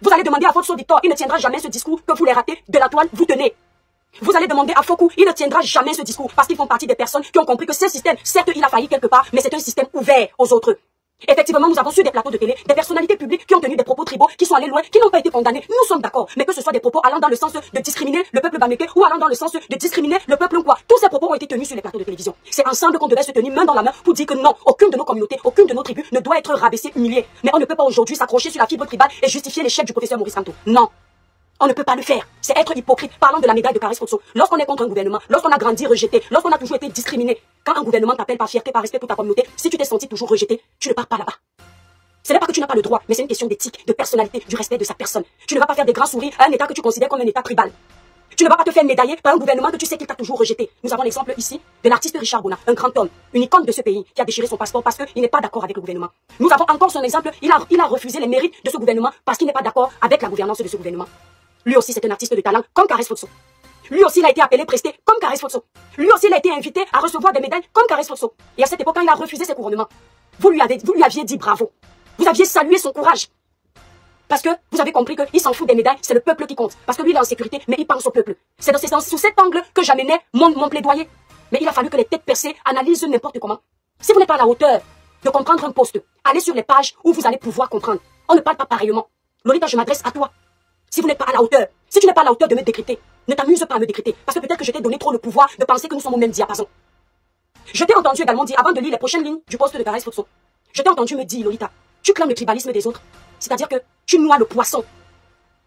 Vous allez demander à votre Victor, il ne tiendra jamais ce discours que vous les ratez de la toile, vous tenez. Vous allez demander à Fokou, il ne tiendra jamais ce discours parce qu'ils font partie des personnes qui ont compris que ce système, certes il a failli quelque part, mais c'est un système ouvert aux autres. Effectivement, nous avons sur des plateaux de télé des personnalités publiques qui ont tenu des propos tribaux, qui sont allés loin, qui n'ont pas été condamnés. Nous sommes d'accord, mais que ce soit des propos allant dans le sens de discriminer le peuple bamileke ou allant dans le sens de discriminer le peuple quoi. Tous ces propos ont été tenus sur les plateaux de télévision. C'est ensemble qu'on devait se tenir main dans la main pour dire que non, aucune de nos communautés, aucune de nos tribus ne doit être rabaissée, humiliée. Mais on ne peut pas aujourd'hui s'accrocher sur la fibre tribale et justifier l'échec du professeur Maurice Kamto. Non. On ne peut pas le faire. C'est être hypocrite. Parlons de la médaille de Caris Fotso. Lorsqu'on est contre un gouvernement, lorsqu'on a grandi rejeté, lorsqu'on a toujours été discriminé, quand un gouvernement t'appelle par fierté, par respect pour ta communauté, si tu t'es senti toujours rejeté, tu ne pars pas là-bas. Ce n'est pas que tu n'as pas le droit, mais c'est une question d'éthique, de personnalité, du respect de sa personne. Tu ne vas pas faire des grands sourires à un État que tu considères comme un État tribal. Tu ne vas pas te faire médailler par un gouvernement que tu sais qu'il t'a toujours rejeté. Nous avons l'exemple ici de l'artiste Richard Bona, un grand homme, une icône de ce pays, qui a déchiré son passeport parce qu'il n'est pas d'accord avec le gouvernement. Nous avons encore son exemple, il a refusé les mérites de ce gouvernement parce qu'il n'est pas d'accord avec la gouvernance de ce gouvernement. Lui aussi, c'est un artiste de talent, comme Caris Fotso. Lui aussi, il a été appelé presté, comme Caris Fotso. Lui aussi, il a été invité à recevoir des médailles, comme Caris Fotso. Et à cette époque, quand il a refusé ses couronnements, vous lui aviez dit bravo. Vous aviez salué son courage. Parce que vous avez compris qu'il s'en fout des médailles, c'est le peuple qui compte. Parce que lui, il est en sécurité, mais il pense au peuple. C'est sous cet angle que j'amenais mon plaidoyer. Mais il a fallu que les têtes percées analysent n'importe comment. Si vous n'êtes pas à la hauteur de comprendre un poste, allez sur les pages où vous allez pouvoir comprendre. On ne parle pas pareillement. Lolita, je m'adresse à toi. Si vous n'êtes pas à la hauteur, si tu n'es pas à la hauteur de me décréter, ne t'amuse pas à me décréter. Parce que peut-être que je t'ai donné trop le pouvoir de penser que nous sommes au même diapason. Je t'ai entendu également dire, avant de lire les prochaines lignes du poste de Caris Fotso, je t'ai entendu me dire, Lolita, tu clames le tribalisme des autres. C'est-à-dire que tu noies le poisson.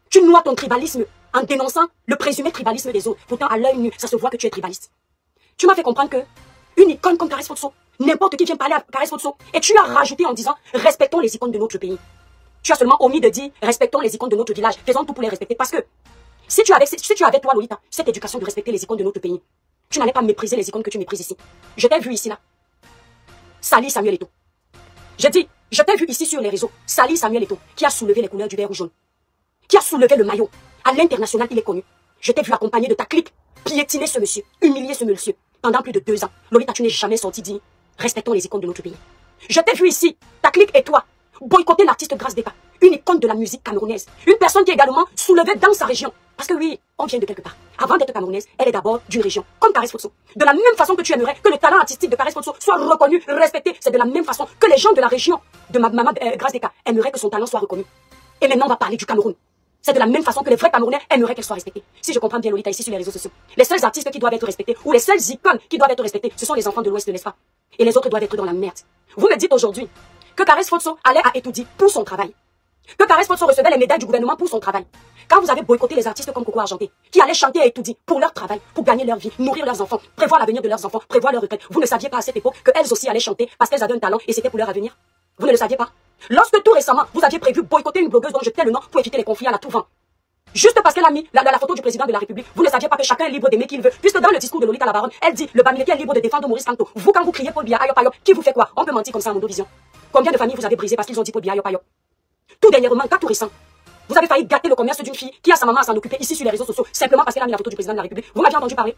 Tu noies ton tribalisme en dénonçant le présumé tribalisme des autres. Pourtant, à l'œil nu, ça se voit que tu es tribaliste. Tu m'as fait comprendre que une icône comme Caris Fotso, n'importe qui vient parler à Caris Fotso, et tu as rajouté en disant, respectons les icônes de notre pays. Tu as seulement omis de dire, respectons les icônes de notre village. Faisons tout pour les respecter. Parce que, si tu avais toi, Lolita, cette éducation de respecter les icônes de notre pays, tu n'allais pas mépriser les icônes que tu méprises ici. Je t'ai vu ici, là. Sali Samuel Eto'o. Je dis, je t'ai vu ici sur les réseaux. Sali Samuel Eto'o, qui a soulevé les couleurs du vert ou jaune. Qui a soulevé le maillot. À l'international, il est connu. Je t'ai vu accompagné de ta clique, piétiner ce monsieur, humilier ce monsieur. Pendant plus de 2 ans. Lolita, tu n'es jamais sorti dit, respectons les icônes de notre pays. Je t'ai vu ici, ta clique et toi, boycotter l'artiste Grâce Deka, une icône de la musique camerounaise, une personne qui est également soulevée dans sa région. Parce que oui, on vient de quelque part. Avant d'être camerounaise, elle est d'abord d'une région, comme Caris Fotso. De la même façon que tu aimerais que le talent artistique de Caris Fotso soit reconnu, respecté, c'est de la même façon que les gens de la région de ma maman Grâce Deka aimeraient que son talent soit reconnu. Et maintenant, on va parler du Cameroun. C'est de la même façon que les vrais Camerounais aimeraient qu'elle soit respectée. Si je comprends bien, Lolita, ici sur les réseaux sociaux, les seuls artistes qui doivent être respectés, ou les seules icônes qui doivent être respectées, ce sont les enfants de l'Ouest, n'est-ce pas? Et les autres doivent être dans la merde. Vous me dites aujourd'hui que Caris Fotso allait à Etoudi pour son travail. Que Caris Fotso recevait les médailles du gouvernement pour son travail. Quand vous avez boycotté les artistes comme Coco Argenté, qui allaient chanter à Etoudi pour leur travail, pour gagner leur vie, nourrir leurs enfants, prévoir l'avenir de leurs enfants, prévoir leur retraite, vous ne saviez pas à cette époque qu'elles aussi allaient chanter parce qu'elles avaient un talent et c'était pour leur avenir? Vous ne le saviez pas? Lorsque tout récemment, vous aviez prévu boycotter une blogueuse dont je tais le nom pour éviter les conflits à la tout vent. Juste parce qu'elle a mis la photo du président de la République, vous ne saviez pas que chacun est libre d'aimer qui il veut. Puisque dans le discours de Lolita la Baronne, elle dit, le Bamileke est libre de défendre Maurice Kamto. Vous, quand vous criez Paul Biya, ayop ayop, qui vous fait quoi? On peut mentir comme ça à Mondo Vision. Combien de familles vous avez brisées parce qu'ils ont dit Paul Biya, ayop ayop? Tout dernièrement, cas tout récent, Vous avez failli gâter le commerce d'une fille qui a sa maman à s'en occuper ici sur les réseaux sociaux, simplement parce qu'elle a mis la photo du président de la République. Vous m'aviez entendu parler?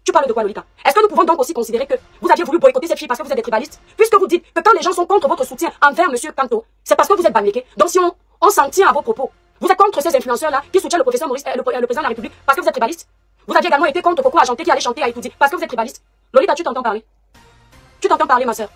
Tu parles de quoi, Lolita? Est-ce que nous pouvons donc aussi considérer que vous aviez voulu boycotter cette fille parce que vous êtes des tribalistes? Puisque vous dites que quand les gens sont contre votre soutien envers Monsieur Kanto, c'est parce que vous êtes bamléqués. Donc si on s'en tient à vos propos, vous êtes contre ces influenceurs-là qui soutiennent le professeur Maurice, le président de la République parce que vous êtes tribaliste. Vous aviez également été contre Coco Argenté qui allait chanter à Etoudi parce que vous êtes tribaliste. Lolita, tu t'entends parler? Tu t'entends parler, ma sœur?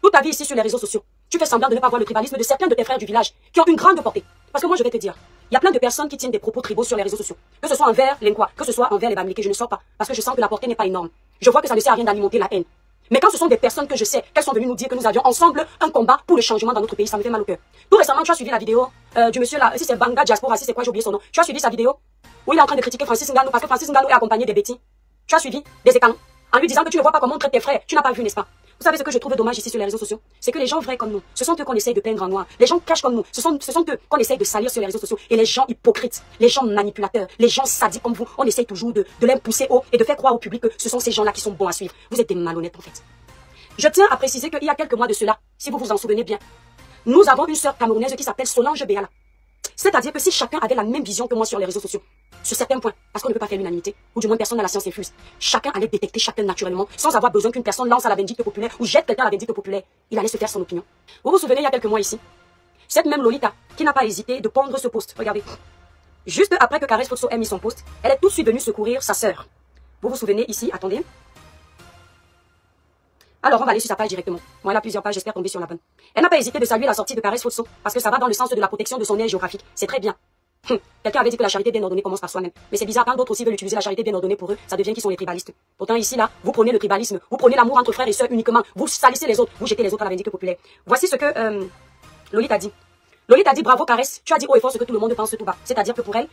Toute ta vie ici sur les réseaux sociaux, tu fais semblant de ne pas voir le tribalisme de certains de tes frères du village qui ont une grande portée. Parce que moi, je vais te dire, il y a plein de personnes qui tiennent des propos tribaux sur les réseaux sociaux. Que ce soit envers les Nkwa, que ce soit envers les Bamileke, je ne sors pas. Parce que je sens que la portée n'est pas énorme. Je vois que ça ne sert à rien d'alimenter la haine. Mais quand ce sont des personnes que je sais, qu'elles sont venues nous dire que nous avions ensemble un combat pour le changement dans notre pays, ça me fait mal au cœur. Tout récemment, tu as suivi la vidéo du monsieur là, si c'est Banga Diaspora, si c'est quoi, j'ai oublié son nom. Tu as suivi sa vidéo où il est en train de critiquer Francis Ngannou parce que Francis Ngannou est accompagné des bêtis. Tu as suivi des écans en lui disant que tu ne vois pas comment on traite tes frères. Tu n'as pas vu, n'est-ce pas? Vous savez ce que je trouve dommage ici sur les réseaux sociaux? C'est que les gens vrais comme nous, ce sont eux qu'on essaye de peindre en noir. Les gens cachent comme nous, ce sont eux qu'on essaye de salir sur les réseaux sociaux. Et les gens hypocrites, les gens manipulateurs, les gens sadiques comme vous, on essaye toujours de les pousser haut et de faire croire au public que ce sont ces gens-là qui sont bons à suivre. Vous êtes des malhonnêtes en fait. Je tiens à préciser qu'il y a quelques mois de cela, si vous vous en souvenez bien, nous avons une sœur camerounaise qui s'appelle Solange Béala. C'est-à-dire que si chacun avait la même vision que moi sur les réseaux sociaux, sur certains points, parce qu'on ne peut pas faire l'unanimité, ou du moins personne n'a la science infuse, chacun allait détecter chacun naturellement, sans avoir besoin qu'une personne lance à la vindicte populaire ou jette quelqu'un à la vindicte populaire. Il allait se faire son opinion. Vous vous souvenez, il y a quelques mois ici, cette même Lolita, qui n'a pas hésité de pondre ce post, regardez. Juste après que Caresse Fosso ait mis son post, elle est tout de suite venue secourir sa sœur. Vous vous souvenez ici, attendez. Alors, on va aller sur sa page directement. Moi, elle a plusieurs pages, j'espère tomber sur la bonne. Elle n'a pas hésité de saluer la sortie de Caresse Fosso, parce que ça va dans le sens de la protection de son aire géographique. C'est très bien. Quelqu'un avait dit que la charité bien ordonnée commence par soi-même. Mais c'est bizarre, quand d'autres aussi veulent utiliser la charité bien ordonnée pour eux, ça devient qu'ils sont les tribalistes. Pourtant, ici, là, vous prenez le tribalisme, vous prenez l'amour entre frères et sœurs uniquement, vous salissez les autres, vous jetez les autres à la vindicte populaire. Voici ce que Lolita dit. Lolita dit, bravo Caresse, tu as dit haut et fort ce que tout le monde pense tout bas. C'est-à-dire que pour elle,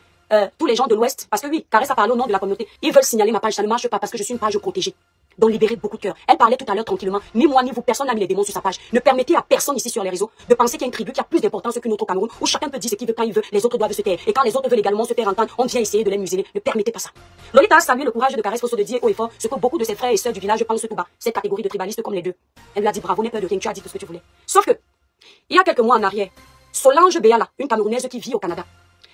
tous les gens de l'Ouest, parce que oui, Caresse a parlé au nom de la communauté, ils veulent signaler ma page, ça ne marche pas parce que je suis une page protégée. Donc libérez beaucoup de cœur. Elle parlait tout à l'heure tranquillement. Ni moi, ni vous, personne n'a mis les démons sur sa page. Ne permettez à personne ici sur les réseaux de penser qu'il y a une tribu qui a plus d'importance qu'une autre au Cameroun, où chacun peut dire ce qu'il veut quand il veut, les autres doivent se taire. Et quand les autres veulent également se faire entendre, on vient essayer de les museler. Ne permettez pas ça. Lolita a salué le courage de Caresse Fosso de dire haut et fort ce que beaucoup de ses frères et sœurs du village pensent tout bas. Cette catégorie de tribalistes comme les deux. Elle lui a dit bravo, n'aie peur de rien, tu as dit tout ce que tu voulais. Sauf que, il y a quelques mois en arrière, Solange Béala, une Camerounaise qui vit au Canada,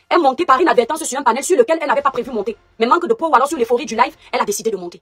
est montée par inadvertance sur un panel sur lequel elle n'avait pas prévu monter. Mais manque de peau ou alors sur l'euphorie du live, elle a décidé de monter.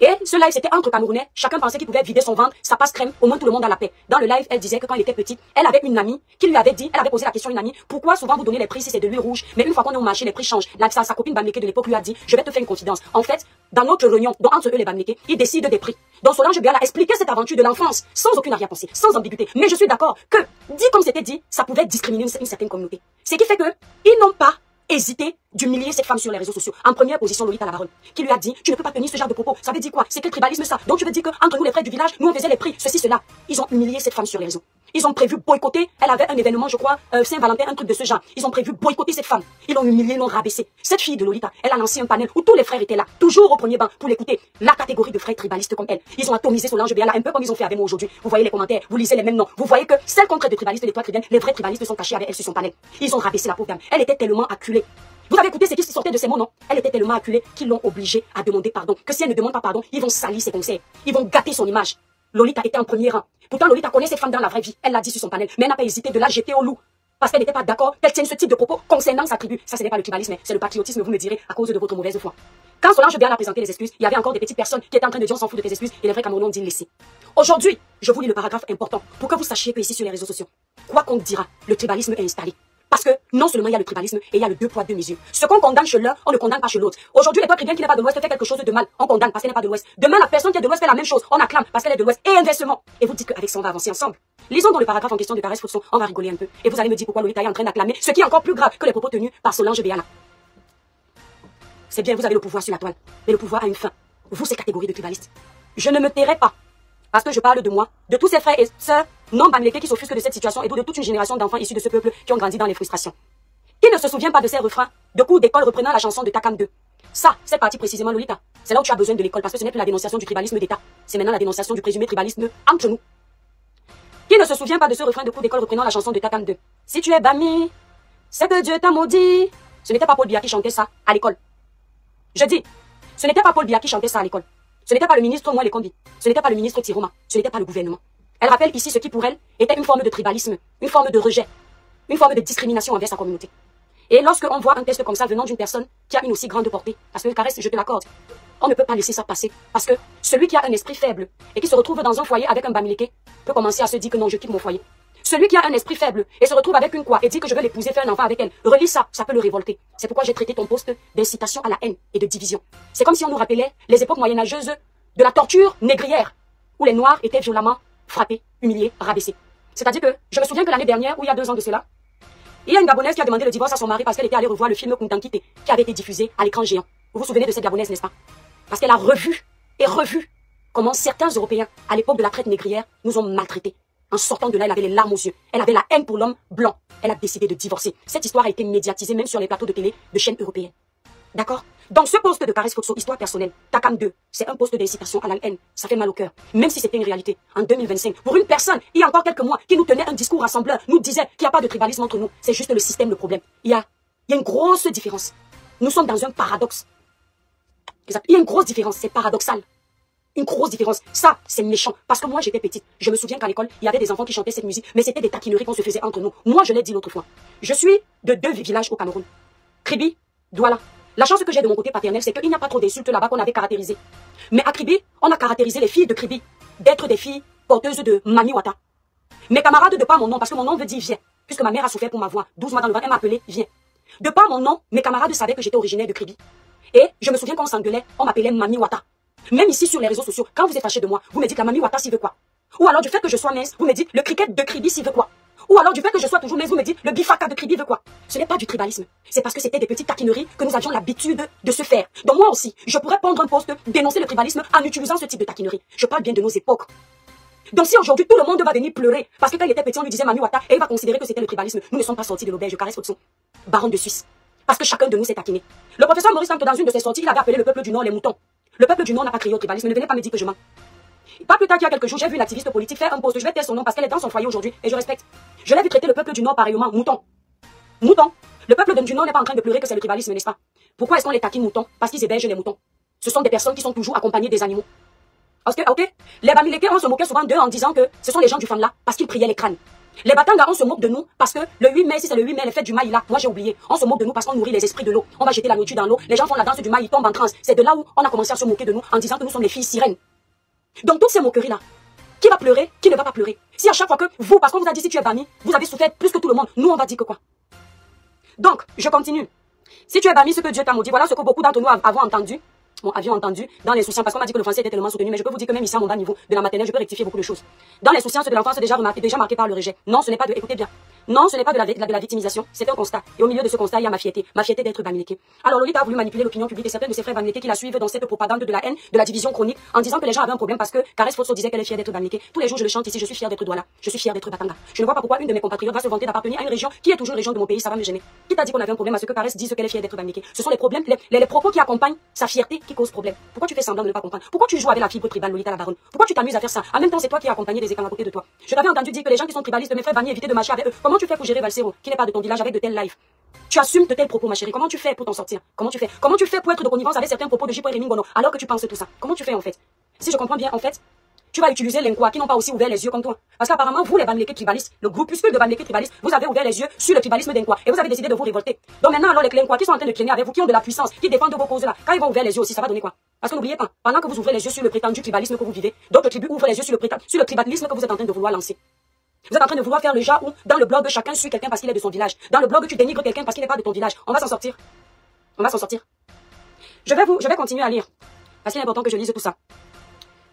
Et ce live, c'était entre Camerounais. Chacun pensait qu'il pouvait vider son ventre, ça passe crème, au moins tout le monde a la paix. Dans le live, elle disait que quand elle était petite, elle avait une amie qui lui avait dit, elle avait posé la question à une amie, pourquoi souvent vous donnez les prix si c'est de l'huile rouge, mais une fois qu'on est au marché, les prix changent. Là, sa copine Bamléké de l'époque lui a dit, je vais te faire une confidence. En fait, dans notre réunion, donc entre eux les Bamléké, ils décident des prix. Donc Solange Béala a expliqué cette aventure de l'enfance, sans aucune arrière-pensée, sans ambiguïté. Mais je suis d'accord que, dit comme c'était dit, ça pouvait discriminer une certaine communauté. Ce qui fait que, ils n'ont pas hésité d'humilier cette femme sur les réseaux sociaux. En première position, Lolita Lavaronne, qui lui a dit, tu ne peux pas tenir ce genre de propos. Ça veut dire quoi? C'est quel tribalisme ça? Donc tu veux dire qu'entre nous les frères du village, nous on faisait les prix, ceci, cela. Ils ont humilié cette femme sur les réseaux. Ils ont prévu boycotter, elle avait un événement, je crois, Saint-Valentin, un truc de ce genre. Ils ont prévu boycotter cette femme. Ils l'ont humiliée, l'ont rabaissée. Cette fille de Lolita, elle a lancé un panel où tous les frères étaient là, toujours au premier banc, pour l'écouter. La catégorie de frères tribalistes comme elle. Ils ont atomisé Solange Béala, un peu comme ils ont fait avec moi aujourd'hui. Vous voyez les commentaires, vous lisez les mêmes noms. Vous voyez que celle contre des tribalistes, les trois tribunes, les vrais tribalistes sont cachés avec elle sur son panel. Ils ont rabaissé la pauvre dame. Elle était tellement acculée. Vous avez écouté ce qui sortait de ces mots, non? Elle était tellement acculée qu'ils l'ont obligée à demander pardon. Que si elle ne demande pas pardon, ils vont salir ses concerts. Ils vont gâter son image. Lolita était en premier rang. Pourtant, Lolita connaît cette femme dans la vraie vie. Elle l'a dit sur son panel. Mais elle n'a pas hésité de la jeter au loup. Parce qu'elle n'était pas d'accord qu'elle tienne ce type de propos concernant sa tribu. Ça, ce n'est pas le tribalisme, c'est le patriotisme, vous me direz, à cause de votre mauvaise foi. Quand Solange Béala a présenté les excuses, il y avait encore des petites personnes qui étaient en train de dire on s'en fout de tes excuses et les vrais Camerounais ont dit laisser. Aujourd'hui, je vous lis le paragraphe important pour que vous sachiez que ici sur les réseaux sociaux, quoi qu'on dira, le tribalisme est installé. Parce que non seulement il y a le tribalisme et il y a le deux poids deux mesures. Ce qu'on condamne chez l'un, on ne condamne pas chez l'autre. Aujourd'hui, l'étoile tribune qui n'est pas de l'Ouest fait quelque chose de mal, on condamne parce qu'elle n'est pas de l'Ouest. Demain, la personne qui est de l'Ouest fait la même chose, on acclame parce qu'elle est de l'Ouest et inversement. Et vous dites qu'avec ça, on va avancer ensemble. Lisons dans le paragraphe en question de Caresse Fosso, on va rigoler un peu. Et vous allez me dire pourquoi Lolita est en train d'acclamer, ce qui est encore plus grave que les propos tenus par Solange Béala. C'est bien, vous avez le pouvoir sur la toile, mais le pouvoir a une fin. Vous, ces catégories de tribalistes. Je ne me tairai pas. Parce que je parle de moi, de tous ces frères et sœurs non bamlékés qui s'offusquent de cette situation et de toute une génération d'enfants issus de ce peuple qui ont grandi dans les frustrations. Qui ne se souvient pas de ces refrains de cours d'école reprenant la chanson de Takam 2? Ça, cette partie précisément, Lolita, c'est là où tu as besoin de l'école parce que ce n'est plus la dénonciation du tribalisme d'État. C'est maintenant la dénonciation du présumé tribalisme entre nous. Qui ne se souvient pas de ce refrain de cours d'école reprenant la chanson de Takam 2? Si tu es Bami, c'est que Dieu t'a maudit. Ce n'était pas Paul Biya qui chantait ça à l'école. Je dis, ce n'était pas Paul Biya qui chantait ça à l'école. Ce n'était pas le ministre Moi les Combi. Ce n'était pas le ministre Tiroma. Ce n'était pas le gouvernement. Elle rappelle ici ce qui pour elle était une forme de tribalisme, une forme de rejet, une forme de discrimination envers sa communauté. Et lorsque on voit un test comme ça venant d'une personne qui a une aussi grande portée, parce que Caresse, je te l'accorde, on ne peut pas laisser ça passer. Parce que celui qui a un esprit faible et qui se retrouve dans un foyer avec un bamileke peut commencer à se dire que non, je quitte mon foyer. Celui qui a un esprit faible et se retrouve avec une quoi et dit que je veux l'épouser, faire un enfant avec elle, relis ça, ça peut le révolter. C'est pourquoi j'ai traité ton poste d'incitation à la haine et de division. C'est comme si on nous rappelait les époques moyenâgeuses de la torture négrière, où les Noirs étaient violemment frappés, humiliés, rabaissés. C'est-à-dire que je me souviens que l'année dernière, ou il y a 2 ans de cela, il y a une Gabonaise qui a demandé le divorce à son mari parce qu'elle était allée revoir le film Kuntankite qui avait été diffusé à l'écran géant. Vous vous souvenez de cette Gabonaise, n'est-ce pas? Parce qu'elle a revu et revu comment certains Européens, à l'époque de la traite négrière, nous ont maltraités. En sortant de là, elle avait les larmes aux yeux. Elle avait la haine pour l'homme blanc. Elle a décidé de divorcer. Cette histoire a été médiatisée même sur les plateaux de télé de chaînes européennes. D'accord? Donc ce poste de Caresse Foxo, histoire personnelle, Takam 2, c'est un poste d'incitation à la haine. Ça fait mal au cœur. Même si c'était une réalité. En 2025, pour une personne, il y a encore quelques mois, qui nous tenait un discours rassembleur, nous disait qu'il n'y a pas de tribalisme entre nous. C'est juste le système le problème. Il y a une grosse différence. Nous sommes dans un paradoxe. Exact. Il y a une grosse différence. C'est paradoxal. Une grosse différence. Ça, c'est méchant. Parce que moi, j'étais petite. Je me souviens qu'à l'école, il y avait des enfants qui chantaient cette musique. Mais c'était des taquineries qu'on se faisait entre nous. Moi, je l'ai dit l'autre fois. Je suis de 2 villages au Cameroun. Kribi, Douala. La chance que j'ai de mon côté paternel, c'est qu'il n'y a pas trop d'insultes là-bas qu'on avait caractérisées. Mais à Kribi, on a caractérisé les filles de Kribi d'être des filles porteuses de Mami Wata. Mes camarades, de par mon nom, parce que mon nom veut dire viens. Puisque ma mère a souffert pour ma voix. 12 mois dans le ventre, elle m'a appelé viens. De par mon nom, mes camarades savaient que j'étais originaire de Kribi. Et je me souviens qu'on s'engueulait, on m'appelait Mami Wata. Même ici sur les réseaux sociaux, quand vous êtes fâché de moi, vous me dites la Mami Wata s'y veut quoi? Ou alors du fait que je sois mince, vous me dites le cricket de Kribi s'y veut quoi? Ou alors du fait que je sois toujours mince, vous me dites le bifaka de Kribi veut quoi? Ce n'est pas du tribalisme. C'est parce que c'était des petites taquineries que nous avions l'habitude de se faire. Donc moi aussi, je pourrais prendre un poste, dénoncer le tribalisme en utilisant ce type de taquinerie. Je parle bien de nos époques. Donc si aujourd'hui tout le monde va venir pleurer parce que quand il était petit on lui disait Mami Wata et il va considérer que c'était le tribalisme, nous ne sommes pas sortis de l'auberge, je caresse Foxo, baron de Suisse. Parce que chacun de nous s'est taquiné. Le professeur Maurice Kamto, dans une de ses sorties, il avait appelé le peuple du Nord les moutons. Le peuple du Nord n'a pas crié au tribalisme, ne venez pas me dire que je mens. Pas plus tard qu'il y a quelques jours, j'ai vu une activiste politique faire un post, je vais taire son nom parce qu'elle est dans son foyer aujourd'hui et je respecte. Je l'ai vu traiter le peuple du Nord pareillement, mouton. Mouton. Le peuple du Nord n'est pas en train de pleurer que c'est le tribalisme, n'est-ce pas? Pourquoi est-ce qu'on les taquine moutons? Parce qu'ils hébergent les moutons. Ce sont des personnes qui sont toujours accompagnées des animaux. Parce que, ok, les Bamileke, on se moquait souvent d'eux en disant que ce sont les gens du Famla parce qu'ils priaient les crânes. Les Batanga, on se moque de nous parce que le 8 mai, si c'est le 8 mai, les fêtes du Maïla, moi j'ai oublié. On se moque de nous parce qu'on nourrit les esprits de l'eau. On va jeter la nourriture dans l'eau. Les gens font la danse du Maï, ils tombent en transe. C'est de là où on a commencé à se moquer de nous en disant que nous sommes les filles sirènes. Donc toutes ces moqueries-là, qui va pleurer, qui ne va pas pleurer? Si à chaque fois que vous, parce qu'on vous a dit si tu es Bami, vous avez souffert plus que tout le monde, nous on va dire que quoi? Donc, je continue. Si tu es Bami, ce que Dieu t'a maudit, voilà ce que beaucoup d'entre nous avons entendu. Bon, avions entendu dans les souciances, parce qu'on m'a dit que le français était tellement soutenu, mais je peux vous dire que même ici à mon bas niveau de la maternelle, je peux rectifier beaucoup de choses. Dans les souciances de l'enfance déjà marqué par le rejet. Non, ce n'est pas de, écoutez bien. Non, ce n'est pas de la victimisation, c'est un constat. Et au milieu de ce constat, il y a ma fierté d'être Bamileke. Alors Lolita a voulu manipuler l'opinion publique et certains de ses frères Bamileke qui la suivent dans cette propagande de la haine, de la division chronique, en disant que les gens avaient un problème parce que Caresse Foxo disait qu'elle est fière d'être Bamileke. Tous les jours je le chante ici, je suis fière d'être Douala, je suis fière d'être Batanga. Je ne vois pas pourquoi une de mes compatriotes va se vanter d'appartenir à une région qui est toujours une région de mon pays, ça va me gêner. Qui t'a dit qu'on avait un problème à ce que Caresse dise qu'elle est fière d'être Bamileke? Ce sont les problèmes, les propos qui accompagnent sa fierté qui causent problème. Pourquoi tu fais semblant de ne pas comprendre? Pourquoi tu joues avec la fibre tribale Lolita la baronne? Pourquoi tu t'amuses à faire ça? En même temps, c'est toi qui as accompagné des écrans à côté de toi. Je t'avais entendu dire que les gens qui sont tribalistes, mes frères Bani, évitaient de marcher avec eux. Comment tu fais pour gérer Valsero, qui n'est pas de ton village, avec de tels lives? Tu assumes de tels propos, ma chérie. Comment tu fais pour t'en sortir? Comment tu fais? Comment tu fais pour être de connivence avec certains propos de Jipo et Remingono alors que tu penses tout ça? Comment tu fais en fait? Si je comprends bien, en fait, tu vas utiliser les Nkwa qui n'ont pas aussi ouvert les yeux comme toi. Parce qu'apparemment, vous, les Bamileke tribalistes, le groupuscule de Bamileke tribalistes, vous avez ouvert les yeux sur le tribalisme des Nkwa et vous avez décidé de vous révolter. Donc maintenant, alors, les Nkwa qui sont en train de traîner avec vous, qui ont de la puissance, qui défendent vos causes là, quand ils vont ouvrir les yeux aussi, ça va donner quoi? Parce que n'oubliez pas, pendant que vous ouvrez les yeux sur le prétendu tribalisme que vous vivez, d'autres tribus ouvrent les yeux sur le tribalisme que vous êtes en train de vouloir lancer. Vous êtes en train de vouloir faire le genre où, dans le blog, chacun suit quelqu'un parce qu'il est de son village. Dans le blog, tu dénigres quelqu'un parce qu'il n'est pas de ton village. On va s'en sortir. On va s'en sortir. Je vais continuer à lire. Parce qu'il est important que je lise tout ça.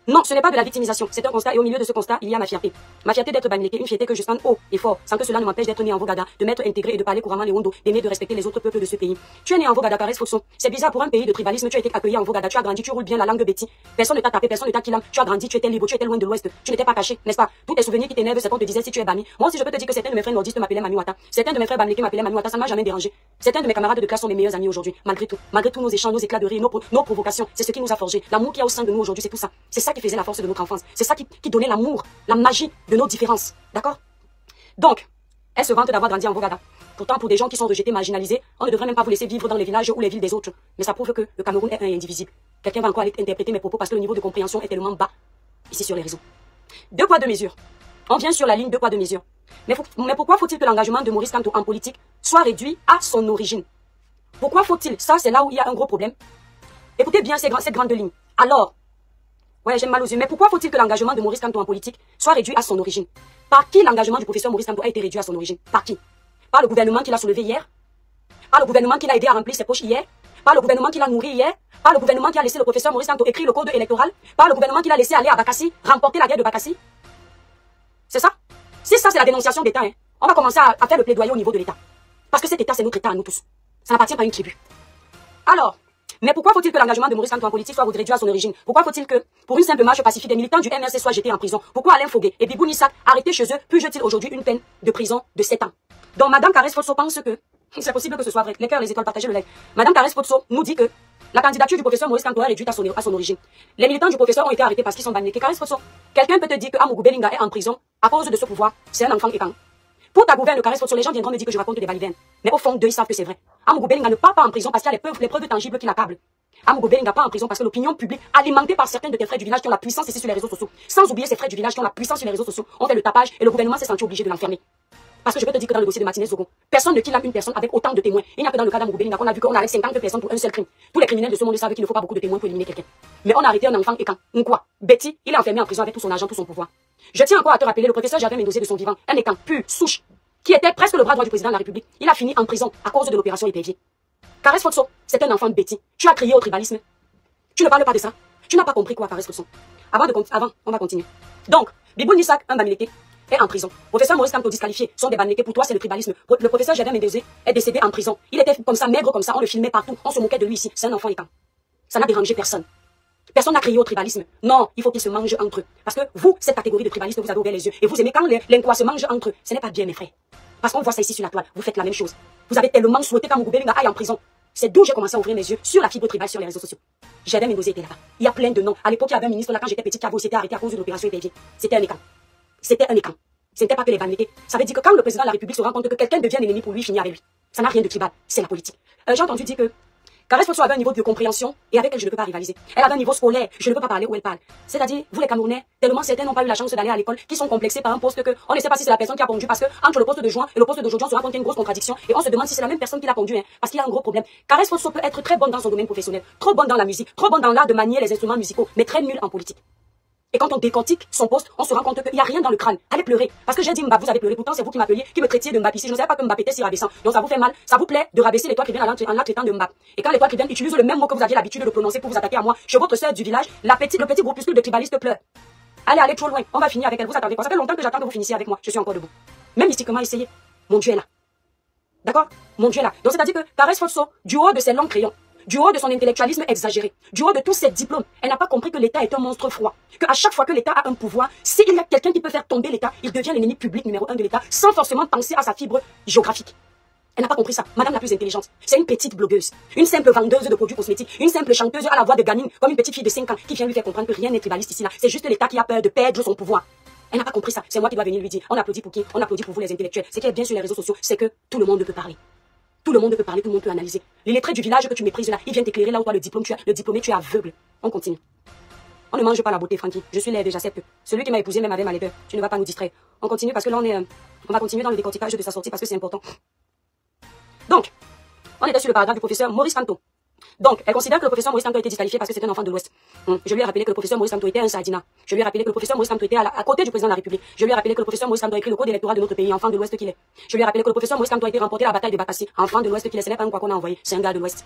Non, ce n'est pas de la victimisation, c'est un constat et au milieu de ce constat, il y a ma fierté. Ma fierté d'être Bamileke, une fierté que je sens haut et fort, sans que cela ne m'empêche d'être né en Vogada, de m'être intégré et de parler couramment les Wondo, d'aimer de respecter les autres peuples de ce pays. Tu es né en Vogada, Caresse Foxo. C'est bizarre pour un pays de tribalisme, tu as été accueilli en Vogada, tu as grandi, tu roules bien la langue Betty. Personne ne t'a tapé, personne ne t'a killam, tu as grandi, tu étais libre, tu étais loin de l'Ouest, tu n'étais pas caché, n'est-ce pas? Tous tes souvenirs qui t'énervent, c'est qu'on te disait si tu es Bami. Moi aussi je peux te dire que certains de mes frères nordistes m'appelaient Mami Wata. Certains de mes frères Bamileke m'appelaient Mami Wata, ça ne m'a jamais dérangé. Certains de mes camarades de classe sont mes meilleurs amis aujourd'hui, malgré tout nos échanges, nos éclats de rire, nos provocations, c'est ce qui nous a forgé. L'amour qu'il y a au sein de nous aujourd'hui, c'est tout ça. C'est ça qui faisait la force de notre enfance. C'est ça qui donnait l'amour, la magie de nos différences. D'accord? Donc, elle se vante d'avoir grandi en Vogada. Pourtant, pour des gens qui sont rejetés, marginalisés, on ne devrait même pas vous laisser vivre dans les villages ou les villes des autres. Mais ça prouve que le Cameroun est un et indivisible. Quelqu'un va encore aller interpréter mes propos parce que le niveau de compréhension est tellement bas ici sur les réseaux. 2 poids, 2 mesures. On vient sur la ligne 2 poids, 2 mesures. Mais pourquoi faut-il que l'engagement de Maurice Kamto en politique soit réduit à son origine? Pourquoi faut-il? Ça, c'est là où il y a un gros problème. Écoutez bien cette grande ligne. Alors, ouais, j'ai mal aux yeux, mais pourquoi faut-il que l'engagement de Maurice Kamto en politique soit réduit à son origine? Par qui l'engagement du professeur Maurice Kamto a été réduit à son origine? Par qui? Par le gouvernement qui l'a soulevé hier? Par le gouvernement qui l'a aidé à remplir ses poches hier? Par le gouvernement qui l'a nourri hier? Par le gouvernement qui a laissé le professeur Maurice Kamto écrire le code électoral? Par le gouvernement qui l'a laissé aller à Bakassi, remporter la guerre de Bakassi? C'est ça? Si ça, c'est la dénonciation d'État, hein, on va commencer à faire le plaidoyer au niveau de l'État. Parce que cet État, c'est notre État à nous tous. Ça n'appartient pas à une tribu. Alors, mais pourquoi faut-il que l'engagement de Maurice Kamto en politique soit réduit à son origine? Pourquoi faut-il que, pour une simple marche pacifique, des militants du MRC soient jetés en prison? Pourquoi Alain Foguet et Bibou Nissak, arrêtés chez eux, purgent-ils aujourd'hui une peine de prison de 7 ans? Donc, Madame Caresse Fotso pense que, c'est possible que ce soit vrai, les cœurs, les étoiles, partagez le live. Madame Caresse Fotso nous dit que la candidature du professeur Maurice Kamto est réduite à son origine. Les militants du professeur ont été arrêtés parce qu'ils sont bannis. Caresse Fotso, quelqu'un peut te dire que Amougou Belinga est en prison à cause de ce pouvoir. C'est un enfant étant. Pour ta gouverne, Caresse Fotso, les gens viendront me dire que je raconte des balivernes. Mais au fond d'eux, ils savent que c'est vrai. Amougou Belinga ne part pas en prison parce qu'il y a les preuves tangibles qui l'accablent. Amougou Belinga pas en prison parce que l'opinion publique, alimentée par certains de tes frères du village qui ont la puissance ici sur les réseaux sociaux, sans oublier ces frères du village qui ont la puissance sur les réseaux sociaux, ont fait le tapage et le gouvernement s'est senti obligé de l'enfermer. Parce que je peux te dire que dans le dossier de Martinez Zogo, personne ne kidnappe une personne avec autant de témoins. Il n'y a que dans le cas d'Amougou Belinga qu'on a vu qu'on a avec 50 personnes pour un seul crime. Tous les criminels de ce monde savent qu'il ne faut pas beaucoup de témoins pour éliminer quelqu'un. Mais on a arrêté un enfant et quand? Quoi? Betty, il est enfermé en prison avec tout son argent, tout son pouvoir. Je tiens encore à te rappeler le professeur Gervais Mendoza de son vivant, un écan pur, souche, qui était presque le bras droit du président de la République. Il a fini en prison à cause de l'opération Épervier. Caresse Fotso, c'est un enfant de Betty. Tu as crié au tribalisme. Tu ne parles pas de ça. Tu n'as pas compris quoi, Caresse Fotso. Avant, on va continuer. Donc, Bibou Nissak, un Bamileke, est en prison. Professeur Maurice Kamto disqualifié, sont des Bamileke. Pour toi, c'est le tribalisme. Le professeur Gervais Mendoza est décédé en prison. Il était comme ça, maigre comme ça, on le filmait partout. On se moquait de lui ici. C'est un enfant étant. Ça n'a dérangé personne. Personne n'a crié au tribalisme. Non, il faut qu'ils se mangent entre eux. Parce que vous, cette catégorie de tribalistes, vous avez ouvert les yeux. Et vous aimez quand les Nkwa se mangent entre eux. Ce n'est pas bien, mes frères. Parce qu'on voit ça ici sur la toile. Vous faites la même chose. Vous avez tellement souhaité qu'Amougou Belinga aille en prison. C'est d'où j'ai commencé à ouvrir mes yeux sur la fibre tribale sur les réseaux sociaux. Gervais Mendoza était là-bas. Il y a plein de noms. À l'époque, il y avait un ministre là, quand j'étais petite, qui avait aussi été arrêté à cause de l'opération Épervier. C'était un écran. C'était un écran. Ce n'était pas que les Bamileke. Ça veut dire que quand le président de la République se rend compte que quelqu'un devient l'ennemi pour lui, il finit avec lui. Ça n'a rien de tribal. C'est la politique. J'ai entendu dire que Caresse Fotso avait un niveau de compréhension et avec elle, je ne peux pas rivaliser. Elle avait un niveau scolaire, je ne peux pas parler où elle parle. C'est-à-dire, vous les Camerounais, tellement certains n'ont pas eu la chance d'aller à l'école, qui sont complexés par un poste que on ne sait pas si c'est la personne qui a pondu parce que entre le poste de juin et le poste d'aujourd'hui, on se rend compte qu'il y a une grosse contradiction et on se demande si c'est la même personne qui l'a pondu, hein, parce qu'il y a un gros problème. Caresse Fotso peut être très bonne dans son domaine professionnel, trop bonne dans la musique, trop bonne dans l'art de manier les instruments musicaux, mais très nulle en politique. Et quand on décortique son poste, on se rend compte qu'il n'y a rien dans le crâne. Allez pleurer. Parce que j'ai dit Mbappé, vous avez pleuré. Pourtant, c'est vous qui m'appeliez, qui me traitiez de Mbappé. Si je ne savais pas que Mbappé était si rabaissant. Donc ça vous fait mal. Ça vous plaît de rabaisser les toits chrétiens en la traitant de Mbappé. Et quand les toits chrétiens utilisent le même mot que vous aviez l'habitude de le prononcer pour vous attaquer à moi, chez votre sœur du village, le petit groupuscule de tribalistes pleure. Allez trop loin. On va finir avec elle. Vous attendez pas. Ça fait longtemps que j'attends que vous finissiez avec moi. Je suis encore debout. Même mystiquement essayé. Mon Dieu est là. D'accord? Mon Dieu est là. Donc c'est-à-dire que Caresse Fotso, du haut de ses longs crayons, du haut de son intellectualisme exagéré, du haut de tous ses diplômes, elle n'a pas compris que l'État est un monstre froid. Qu'à chaque fois que l'État a un pouvoir, s'il y a quelqu'un qui peut faire tomber l'État, il devient l'ennemi public numéro 1 de l'État, sans forcément penser à sa fibre géographique. Elle n'a pas compris ça. Madame la plus intelligente, c'est une petite blogueuse, une simple vendeuse de produits cosmétiques, une simple chanteuse à la voix de gamine, comme une petite fille de 5 ans, qui vient lui faire comprendre que rien n'est tribaliste ici là. C'est juste l'État qui a peur de perdre son pouvoir. Elle n'a pas compris ça. C'est moi qui dois venir lui dire, on applaudit pour qui? On applaudit pour vous les intellectuels. Ce qui est bien sur les réseaux sociaux, c'est que tout le monde peut parler. Tout le monde peut parler, tout le monde peut analyser. Les lettrés du village que tu méprises là, ils viennent t'éclairer là où toi le diplômé, tu es aveugle. On continue. On ne mange pas la beauté, Francky. Je suis laide, j'accepte. Celui qui m'a épousé même avec ma laideur. Tu ne vas pas nous distraire. On continue parce que là on va continuer dans le décortiquage de sa sortie parce que c'est important. Donc, on était sur le paragraphe du professeur Maurice Kamto. Donc, elle considère que le professeur Maurice Kamto a été disqualifié parce que c'est un enfant de l'Ouest. Je lui ai rappelé que le professeur Maurice Kamto était un sardina. Je lui ai rappelé que le professeur Maurice Kamto était à côté du président de la République. Je lui ai rappelé que le professeur Maurice Kamto a écrit le code électoral de notre pays, enfant de l'Ouest qu'il est. Je lui ai rappelé que le professeur Maurice Kamto a été remporté la bataille de Bakassi, enfant de l'Ouest qu'il est. Ce n'est pas un quoi qu'on a envoyé, c'est un gars de l'Ouest.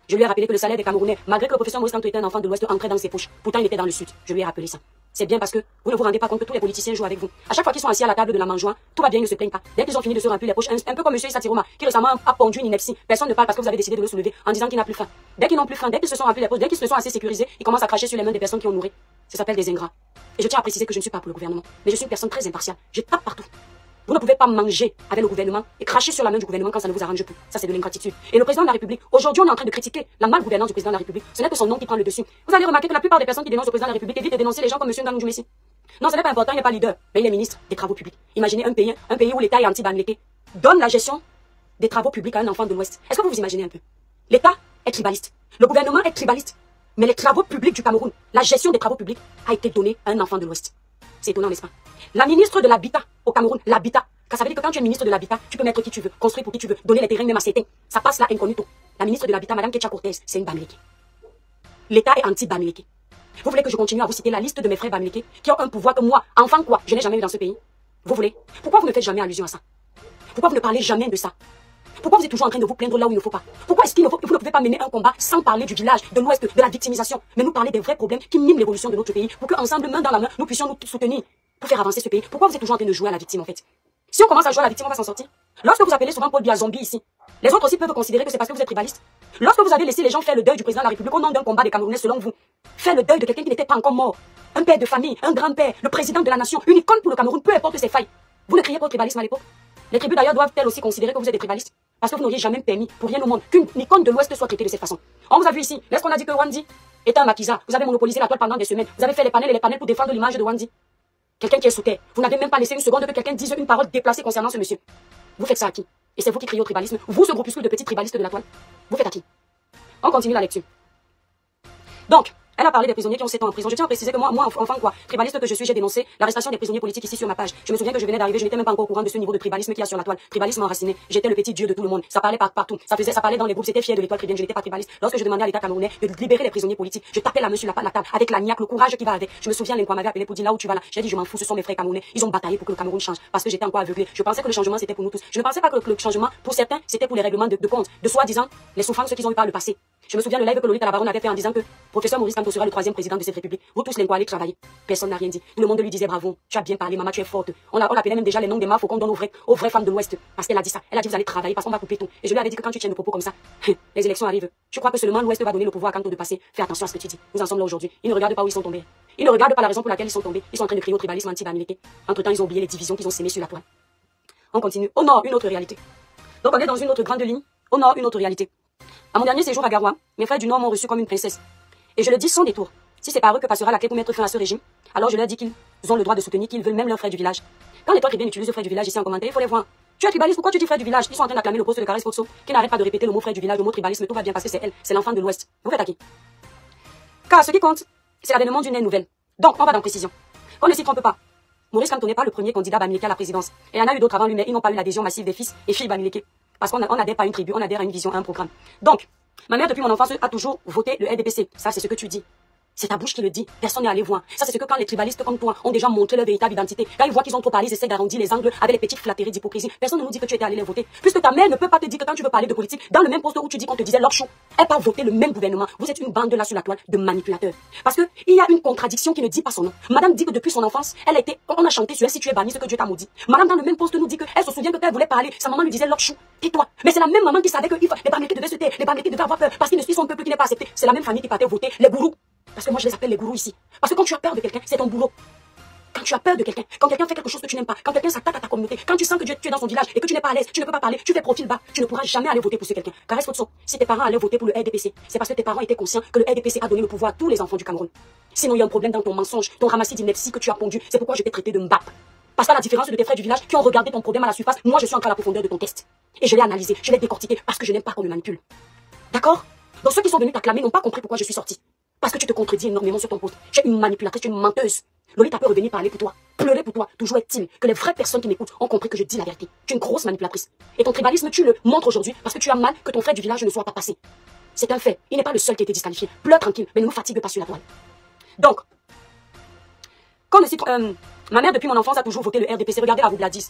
Je lui ai rappelé que le salaire des Camerounais, malgré que le professeur Maurice Kamto était un enfant de l'Ouest, entrait dans ses poches. Pourtant, il était dans le Sud. Je lui ai rappelé ça. C'est bien parce que vous ne vous rendez pas compte que tous les politiciens jouent avec vous. À chaque fois qu'ils sont assis à la table de la mangeoire, tout va bien, ils ne se plaignent pas. Dès qu'ils ont fini de se remplir les poches, un peu comme monsieur Issa Tiroma, qui récemment a pondu une ineptie. Personne ne parle parce que vous avez décidé de le soulever en disant qu'il n'a plus faim. Dès qu'ils n'ont plus faim, dès qu'ils se sont remplis les poches, dès qu'ils se sont assez sécurisés, ils commencent à cracher sur les mains des personnes qui ont nourri. Ça s'appelle des ingrats. Et je tiens à préciser que je ne suis pas pour le gouvernement, mais je suis une personne très impartiale. Je tape partout. Vous ne pouvez pas manger avec le gouvernement et cracher sur la main du gouvernement quand ça ne vous arrange plus. Ça, c'est de l'ingratitude. Et le président de la République, aujourd'hui, on est en train de critiquer la malgouvernance du président de la République. Ce n'est que son nom qui prend le dessus. Vous allez remarquer que la plupart des personnes qui dénoncent le président de la République évitent de dénoncer les gens comme M. Ngangou Messi. Non, ce n'est pas important, il n'est pas leader, mais il est ministre des travaux publics. Imaginez un pays où l'État est anti-Bamileke, donne la gestion des travaux publics à un enfant de l'Ouest. Est-ce que vous vous imaginez un peu? L'État est tribaliste. Le gouvernement est tribaliste. Mais les travaux publics du Cameroun, la gestion des travaux publics a été donnée à un enfant de l'Ouest. C'est étonnant, n'est-ce pas? La ministre de l'Habitat au Cameroun, l'Habitat, Car ça veut dire que quand tu es ministre de l'Habitat, tu peux mettre qui tu veux, construire pour qui tu veux, donner les terrains même à certains. Ça passe là incognito. La ministre de l'Habitat, Madame Ketia Cortez, c'est une Bamileke. L'État est anti-Bamileke. Vous voulez que je continue à vous citer la liste de mes frères Bamileke qui ont un pouvoir que moi, enfant quoi, je n'ai jamais eu dans ce pays? Vous voulez? Pourquoi vous ne faites jamais allusion à ça? Pourquoi vous ne parlez jamais de ça? Pourquoi vous êtes toujours en train de vous plaindre là où il ne faut pas? Pourquoi est-ce vous ne pouvez pas mener un combat sans parler du village, de l'Ouest, de la victimisation, mais nous parler des vrais problèmes qui minent l'évolution de notre pays pour qu'ensemble, main dans la main, nous puissions nous soutenir pour faire avancer ce pays? Pourquoi vous êtes toujours en train de jouer à la victime en fait? Si on commence à jouer à la victime, on va s'en sortir. Lorsque vous appelez souvent Paul Biya zombie ici, les autres aussi peuvent considérer que c'est parce que vous êtes tribaliste. Lorsque vous avez laissé les gens faire le deuil du président de la République au nom d'un combat des Camerounais selon vous, faire le deuil de quelqu'un qui n'était pas encore mort, un père de famille, un grand-père, le président de la nation, une icône pour le Cameroun, peu importe ses failles, vous ne criez pas au tribalisme à l'époque? Les tribus d'ailleurs doivent-elles aussi considérer que vous êtes des tribalistes? Parce que vous n'auriez jamais permis, pour rien au monde, qu'une icône de l'Ouest soit traitée de cette façon. On vous a vu ici, est-ce qu'on a dit que Wandi était un maquisard? Vous avez monopolisé la toile pendant des semaines, vous avez fait les panels et les panels pour défendre l'image de Wandi. Quelqu'un qui est sous terre, vous n'avez même pas laissé une seconde que quelqu'un dise une parole déplacée concernant ce monsieur. Vous faites ça à qui? Et c'est vous qui criez au tribalisme? Vous, ce groupuscule de petits tribalistes de la toile? Vous faites à qui? On continue la lecture. Donc, elle a parlé des prisonniers qui ont 7 ans en prison. Je tiens à préciser que moi, enfant quoi, tribaliste que je suis, j'ai dénoncé l'arrestation des prisonniers politiques ici sur ma page. Je me souviens que je venais d'arriver, je n'étais même pas encore au courant de ce niveau de tribalisme qu'il y a sur la toile. Tribalisme enraciné. J'étais le petit dieu de tout le monde. Ça parlait partout. Ça parlait dans les groupes, c'était fier de l'étoile chrétienne. Je n'étais pas tribaliste. Lorsque je demandais à l'État camerounais de libérer les prisonniers politiques, je tapais la main sur la table avec la niaque, le courage qui va avec. Je me souviens, l'Inqua m'avait appelé pour dire là où tu vas là. J'ai dit je m'en fous, ce sont mes frères camerounais. Ils ont bataillé pour que le Cameroun change parce que j'étais encore aveuglé. Je pensais que le changement c'était pour nous tous. Je ne pensais pas que le changement pour certains c'était pour les règlements de compte, de soi-disant les souffrances qu'ils ont eu par le passé. Je me souviens le live que Lolita la Baronne avait fait en disant que professeur Maurice Kamto sera le 3e président de cette république. Vous tous les allez travailler. Personne n'a rien dit. Tout le monde lui disait bravo, tu as bien parlé, maman, tu es forte. On appelait même déjà les noms des mafos qu'on donne aux vraies femmes de l'Ouest. Parce qu'elle a dit ça. Elle a dit vous allez travailler parce qu'on va couper tout. Et je lui avais dit que quand tu tiens des propos comme ça, les élections arrivent. Tu crois que seulement l'Ouest va donner le pouvoir à Kamto de passer? Fais attention à ce que tu dis. Nous en sommes là aujourd'hui. Ils ne regardent pas où ils sont tombés. Ils ne regardent pas la raison pour laquelle ils sont tombés. Ils sont en train de crier au tribalisme anti-Bamileke. Entre temps, ils ont oublié les divisions qu'ils ont sémées sur la toile. On continue. Au nord, une autre réalité. Donc on est dans une autre grande ligne. Au nord, une autre réalité. À mon dernier séjour à Garoua, mes frères du Nord m'ont reçu comme une princesse. Et je le dis sans détour. Si c'est par eux que passera la clé pour mettre fin à ce régime, alors je leur dis qu'ils ont le droit de soutenir, qu'ils veulent même leurs frères du village. Quand l'étoile chrétienne utilise le frère du village ici en commentaire, il faut les voir. Tu es tribaliste, pourquoi tu dis frère du village? Ils sont en train d'acclamer le poste de Caris Potso, qui n'arrête pas de répéter le mot frère du village, le mot tribalisme, tout va bien passer, c'est elle, c'est l'enfant de l'Ouest. Vous faites à qui? Car ce qui compte, c'est l'avènement d'une nouvelle. Donc, on va dans précision. Qu'on ne s'y trompe pas. Maurice Kamto n'est pas le premier candidat Bamileke à la présidence. Et il y en a eu d'autres avant lui, mais ils n'ont pas eu l'adhésion massive des fils et filles Bamileke. Parce qu'on n'adhère pas à une tribu, on adhère à une vision, à un programme. Donc, ma mère depuis mon enfance a toujours voté le RDPC. Ça, c'est ce que tu dis. C'est ta bouche qui le dit. Personne n'est allé voir. Ça, c'est ce que quand les tribalistes comme toi ont déjà montré leur véritable identité. Quand ils voient qu'ils ont trop parlé, ils essaient d'arrondir les angles avec les petites flatteries d'hypocrisie. Personne ne nous dit que tu étais allé les voter. Puisque ta mère ne peut pas te dire que quand tu veux parler de politique, dans le même poste où tu dis qu'on te disait leur chou, elle part voter le même gouvernement. Vous êtes une bande là sur la toile de manipulateurs. Parce que il y a une contradiction qui ne dit pas son nom. Madame dit que depuis son enfance, elle a été, on a chanté sur elle si tu es banni, ce que Dieu t'a maudit. Madame dans le même poste nous dit qu'elle se souvient que quand elle voulait parler, sa maman lui disait leur chou. Tais-toi. Mais c'est la même maman qui savait que les Bamileke devaient se taire, les Bamileke devaient avoir peur parce qu'ils ne suivent son peuple qui n'est pas accepté. C'est la même famille qui partait voter les gourous. Parce que moi je les appelle les gourous ici. Parce que quand tu as peur de quelqu'un, c'est ton boulot. Quand tu as peur de quelqu'un, quand quelqu'un fait quelque chose que tu n'aimes pas, quand quelqu'un s'attaque à ta communauté, quand tu sens que tu es dans son village et que tu n'es pas à l'aise, tu ne peux pas parler, tu fais profil bas, tu ne pourras jamais aller voter pour ce quelqu'un. Car reste si tes parents allaient voter pour le RDPC, c'est parce que tes parents étaient conscients que le RDPC a donné le pouvoir à tous les enfants du Cameroun. Sinon il y a un problème dans ton mensonge, ton ramassis d'ineptie que tu as pondu. C'est pourquoi je t'ai traité de mbappe. Parce qu'à la différence de tes frères du village qui ont regardé ton problème à la surface, moi je suis encore à la profondeur de ton test. Et je l'ai analysé, je l'ai décortiqué parce que je n'aime pas qu'on me manipule. D'accord? Donc ceux qui sont venus t'acclamer n'ont pas compris pourquoi je suis sortie. Parce que tu te contredis énormément sur ton poste. Tu es une manipulatrice, tu es une menteuse. Lolita peut revenir parler pour toi, pleurer pour toi. Toujours est-il que les vraies personnes qui m'écoutent ont compris que je dis la vérité. Tu es une grosse manipulatrice. Et ton tribalisme, tu le montres aujourd'hui parce que tu as mal que ton frère du village ne soit pas passé. C'est un fait. Il n'est pas le seul qui a été disqualifié. Pleure tranquille, mais ne nous fatigue pas sur la toile. Donc, ma mère depuis mon enfance a toujours voté le RDPC. Regardez la Roubladis.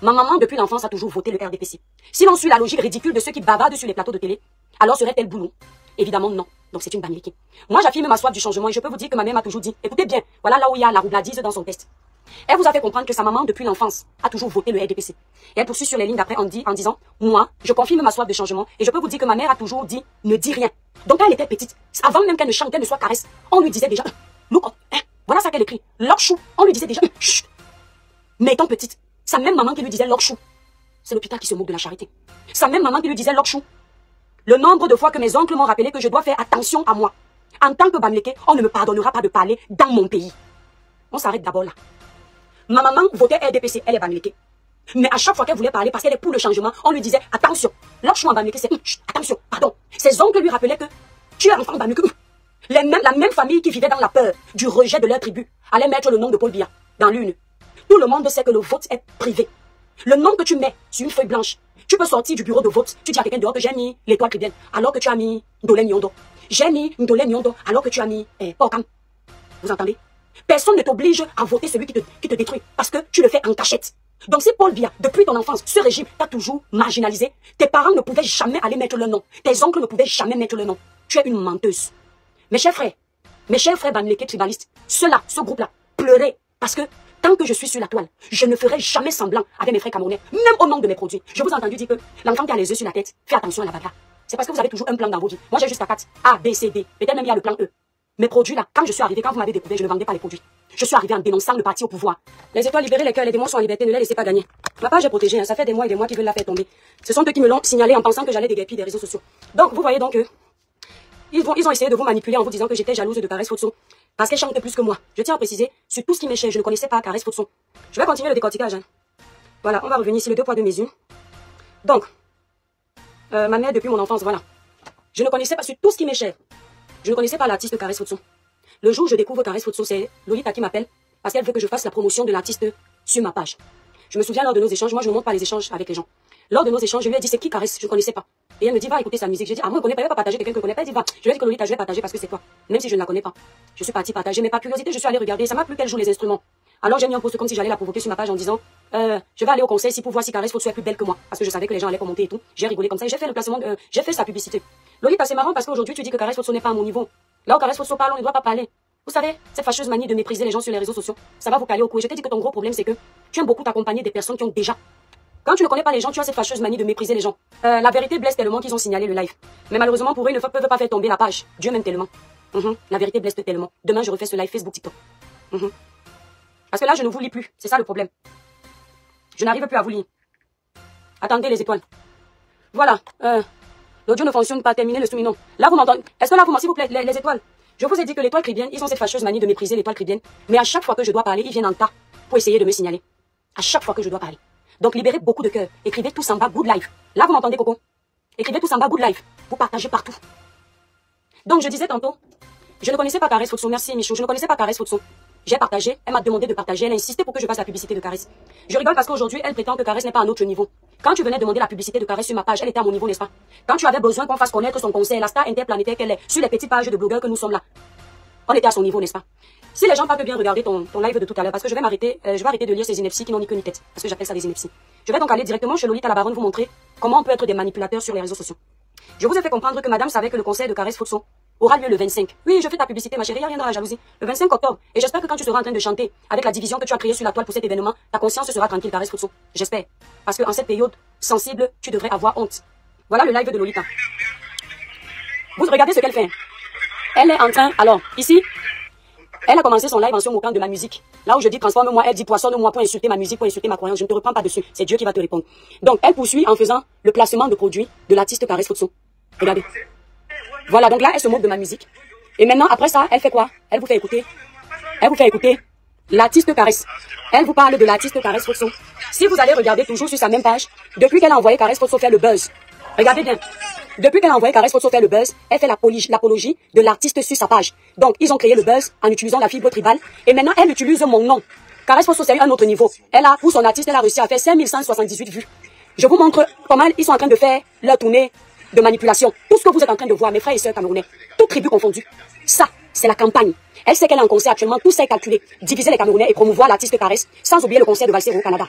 Ma maman depuis l'enfance a toujours voté le RDPC. Si l'on suit la logique ridicule de ceux qui bavardent sur les plateaux de télé, alors serait-elle boulot? Évidemment non. Donc c'est une Bamileke. Moi j'affirme ma soif du changement et je peux vous dire que ma mère m'a toujours dit, écoutez bien, voilà là où il y a la roubladise dans son test. Elle vous a fait comprendre que sa maman depuis l'enfance a toujours voté le RDPC. Et elle poursuit sur les lignes d'après en disant, moi je confirme ma soif de changement et je peux vous dire que ma mère a toujours dit, ne dis rien. Donc quand elle était petite, avant même qu'elle ne chante, qu'elle ne soit caresse, on lui disait déjà, look, voilà ça qu'elle écrit, l'orchou, on lui disait déjà, chut. Mais étant petite, sa même maman qui lui disait l'orchou, c'est l'hôpital qui se moque de la charité. Sa même maman qui lui disait l'orchou. Le nombre de fois que mes oncles m'ont rappelé que je dois faire attention à moi. En tant que Bamileke, on ne me pardonnera pas de parler dans mon pays. On s'arrête d'abord là. Ma maman votait RDPC, elle est Bamileke. Mais à chaque fois qu'elle voulait parler, parce qu'elle est pour le changement, on lui disait attention. L'orchou en Bamileke, c'est attention, pardon. Ses oncles lui rappelaient que tu es enfant Bamileke. La même famille qui vivait dans la peur du rejet de leur tribu allait mettre le nom de Paul Biya dans l'une. Tout le monde sait que le vote est privé. Le nom que tu mets sur une feuille blanche, tu peux sortir du bureau de vote, tu dis à quelqu'un dehors que j'ai mis l'étoile chrétienne, alors que tu as mis Ndolé Nyondo. J'ai mis Ndolé Nyondo, alors que tu as mis Porcam. Vous entendez? Personne ne t'oblige à voter celui qui te détruit, parce que tu le fais en cachette. Donc si Paul Biya, depuis ton enfance, ce régime t'a toujours marginalisé, tes parents ne pouvaient jamais aller mettre le nom, tes oncles ne pouvaient jamais mettre le nom. Tu es une menteuse. Mes chers frères Bamileke tribalistes, ceux-là, ce groupe-là, pleuraient, parce que tant que je suis sur la toile, je ne ferai jamais semblant avec mes frères camerounais, même au nom de mes produits. Je vous ai entendu dire que l'enfant qui a les yeux sur la tête, fait attention à la bagarre. C'est parce que vous avez toujours un plan dans vos vies. Moi, j'ai jusqu'à 4. A, B, C, D. Peut-être même il y a le plan E. Mes produits là, quand je suis arrivé, quand vous m'avez découvert, je ne vendais pas les produits. Je suis arrivé en dénonçant le parti au pouvoir. Les étoiles libérées, les cœurs, les démons sont en liberté, ne les laissez pas gagner. Ma page est protégée, hein. Ça fait des mois et des mois qu'ils veulent la faire tomber. Ce sont eux qui me l'ont signalé en pensant que j'allais déguerpir des réseaux sociaux. Donc, vous voyez donc ils ont essayé de vous manipuler en vous disant que j'étais jalouse de Caresse Fotso. Parce qu'elle chante plus que moi. Je tiens à préciser, sur tout ce qui m'est cher, je ne connaissais pas Caresse Fotso. Je vais continuer le décortiquage. Hein. Voilà, on va revenir ici, le 2 poids 2 mesures. Donc, ma mère depuis mon enfance, voilà. Je ne connaissais pas, sur tout ce qui m'est cher, je ne connaissais pas l'artiste Caresse Fotso. Le jour où je découvre Caresse Fotso, c'est Lolita qui m'appelle parce qu'elle veut que je fasse la promotion de l'artiste sur ma page. Je me souviens lors de nos échanges, moi je ne montre pas les échanges avec les gens. Lors de nos échanges, je lui ai dit c'est qui Caresse, je ne connaissais pas. Et elle me dit va écouter sa musique. J'ai dit ah moi je ne connais pas, elle va partager quelqu'un que je ne connais pas. Elle dit va. Je lui ai dit que Lolita je vais partager parce que c'est toi. Même si je ne la connais pas. Je suis partie partager, mais par curiosité je suis allée regarder. Ça m'a plu qu'elle joue les instruments. Alors j'ai mis un post comme si j'allais la provoquer sur ma page en disant je vais aller au conseil si pour voir si Caresse Fotso est plus belle que moi. Parce que je savais que les gens allaient commenter et tout. J'ai rigolé comme ça et j'ai fait le placement, j'ai fait sa publicité. Lolita c'est marrant parce qu'aujourd'hui tu dis que Caresse Fotso n'est pas à mon niveau. Là où Caresse Fotso parle, on ne doit pas parler. Vous savez, cette fâcheuse manie de mépriser les gens sur les réseaux sociaux, ça va vous caler au cou. Et je t'ai dit que ton gros problème c'est que tu aimes beaucoup t'accompagner des personnes qui ont déjà. Quand tu ne connais pas les gens, tu as cette fâcheuse manie de mépriser les gens. La vérité blesse tellement qu'ils ont signalé le live. Mais malheureusement pour eux, ils ne peuvent pas faire tomber la page. Dieu m'aime tellement. La vérité blesse tellement. Demain, je refais ce live Facebook, TikTok. Parce que là, je ne vous lis plus. C'est ça le problème. Je n'arrive plus à vous lire. Attendez les étoiles. Voilà. L'audio ne fonctionne pas. Terminez le streaming. Là, vous m'entendez. Est-ce que là, s'il vous plaît, les étoiles. Je vous ai dit que l'étoile chrétienne, ils ont cette fâcheuse manie de mépriser l'étoile chrétienne. Mais à chaque fois que je dois parler, ils viennent en tas pour essayer de me signaler. À chaque fois que je dois parler. Donc, libérez beaucoup de cœur. Écrivez tous en bas, good life. Là, vous m'entendez, Coco? Écrivez tous en bas, good life. Vous partagez partout. Donc, je disais tantôt, je ne connaissais pas Caresse Fotso. Merci, Michou. Je ne connaissais pas Caresse Fotso. J'ai partagé. Elle m'a demandé de partager. Elle a insisté pour que je fasse la publicité de Caresse. Je rigole parce qu'aujourd'hui, elle prétend que Caresse n'est pas à notre niveau. Quand tu venais demander la publicité de Caresse sur ma page, elle était à mon niveau, n'est-ce pas? Quand tu avais besoin qu'on fasse connaître son conseil, la star interplanétaire qu'elle est, sur les petites pages de blogueurs que nous sommes là. On était à son niveau, n'est-ce pas? Si les gens peuvent bien regarder ton live de tout à l'heure, parce que je vais arrêter de lire ces inepties qui n'ont ni queue ni tête. Parce que j'appelle ça des inepties. Je vais donc aller directement chez Lolita la Baronne vous montrer comment on peut être des manipulateurs sur les réseaux sociaux. Je vous ai fait comprendre que madame savait que le conseil de Caresse Fotso aura lieu le 25. Oui, je fais ta publicité, ma chérie, il n'y a rien dans la jalousie. Le 25 octobre. Et j'espère que quand tu seras en train de chanter avec la division que tu as créée sur la toile pour cet événement, ta conscience sera tranquille, Caresse Fotso. J'espère. Parce qu'en cette période sensible, tu devrais avoir honte. Voilà le live de Lolita. Vous regardez ce qu'elle fait. Elle est en train, alors, ici, elle a commencé son live en se moquant de ma musique. Là où je dis transforme-moi, elle dit poissonne-moi pour insulter ma musique, pour insulter ma croyance. Je ne te reprends pas dessus. C'est Dieu qui va te répondre. Donc, elle poursuit en faisant le placement de produits de l'artiste Caresse Fotso. Regardez. Voilà, donc là, elle se moque de ma musique. Et maintenant, après ça, elle fait quoi? Elle vous fait écouter. Elle vous fait écouter l'artiste Caresse. Elle vous parle de l'artiste Caresse Fotso. Si vous allez regarder toujours sur sa même page, depuis qu'elle a envoyé Caresse Fotso faire le buzz. Regardez bien. Depuis qu'elle a envoyé Caresse Fotso faire le buzz, elle fait l'apologie de l'artiste sur sa page. Donc, ils ont créé le buzz en utilisant la fibre tribale. Et maintenant, elle utilise mon nom. Caresse Fotso, c'est un autre niveau. Elle a, pour son artiste, elle a réussi à faire 5178 vues. Je vous montre comment ils sont en train de faire leur tournée de manipulation. Tout ce que vous êtes en train de voir, mes frères et sœurs camerounais, toutes tribus confondues. Ça, c'est la campagne. Elle sait qu'elle est en concert actuellement, tout ça est calculé. Diviser les Camerounais et promouvoir l'artiste Caresse, sans oublier le concert de Valsero au Canada.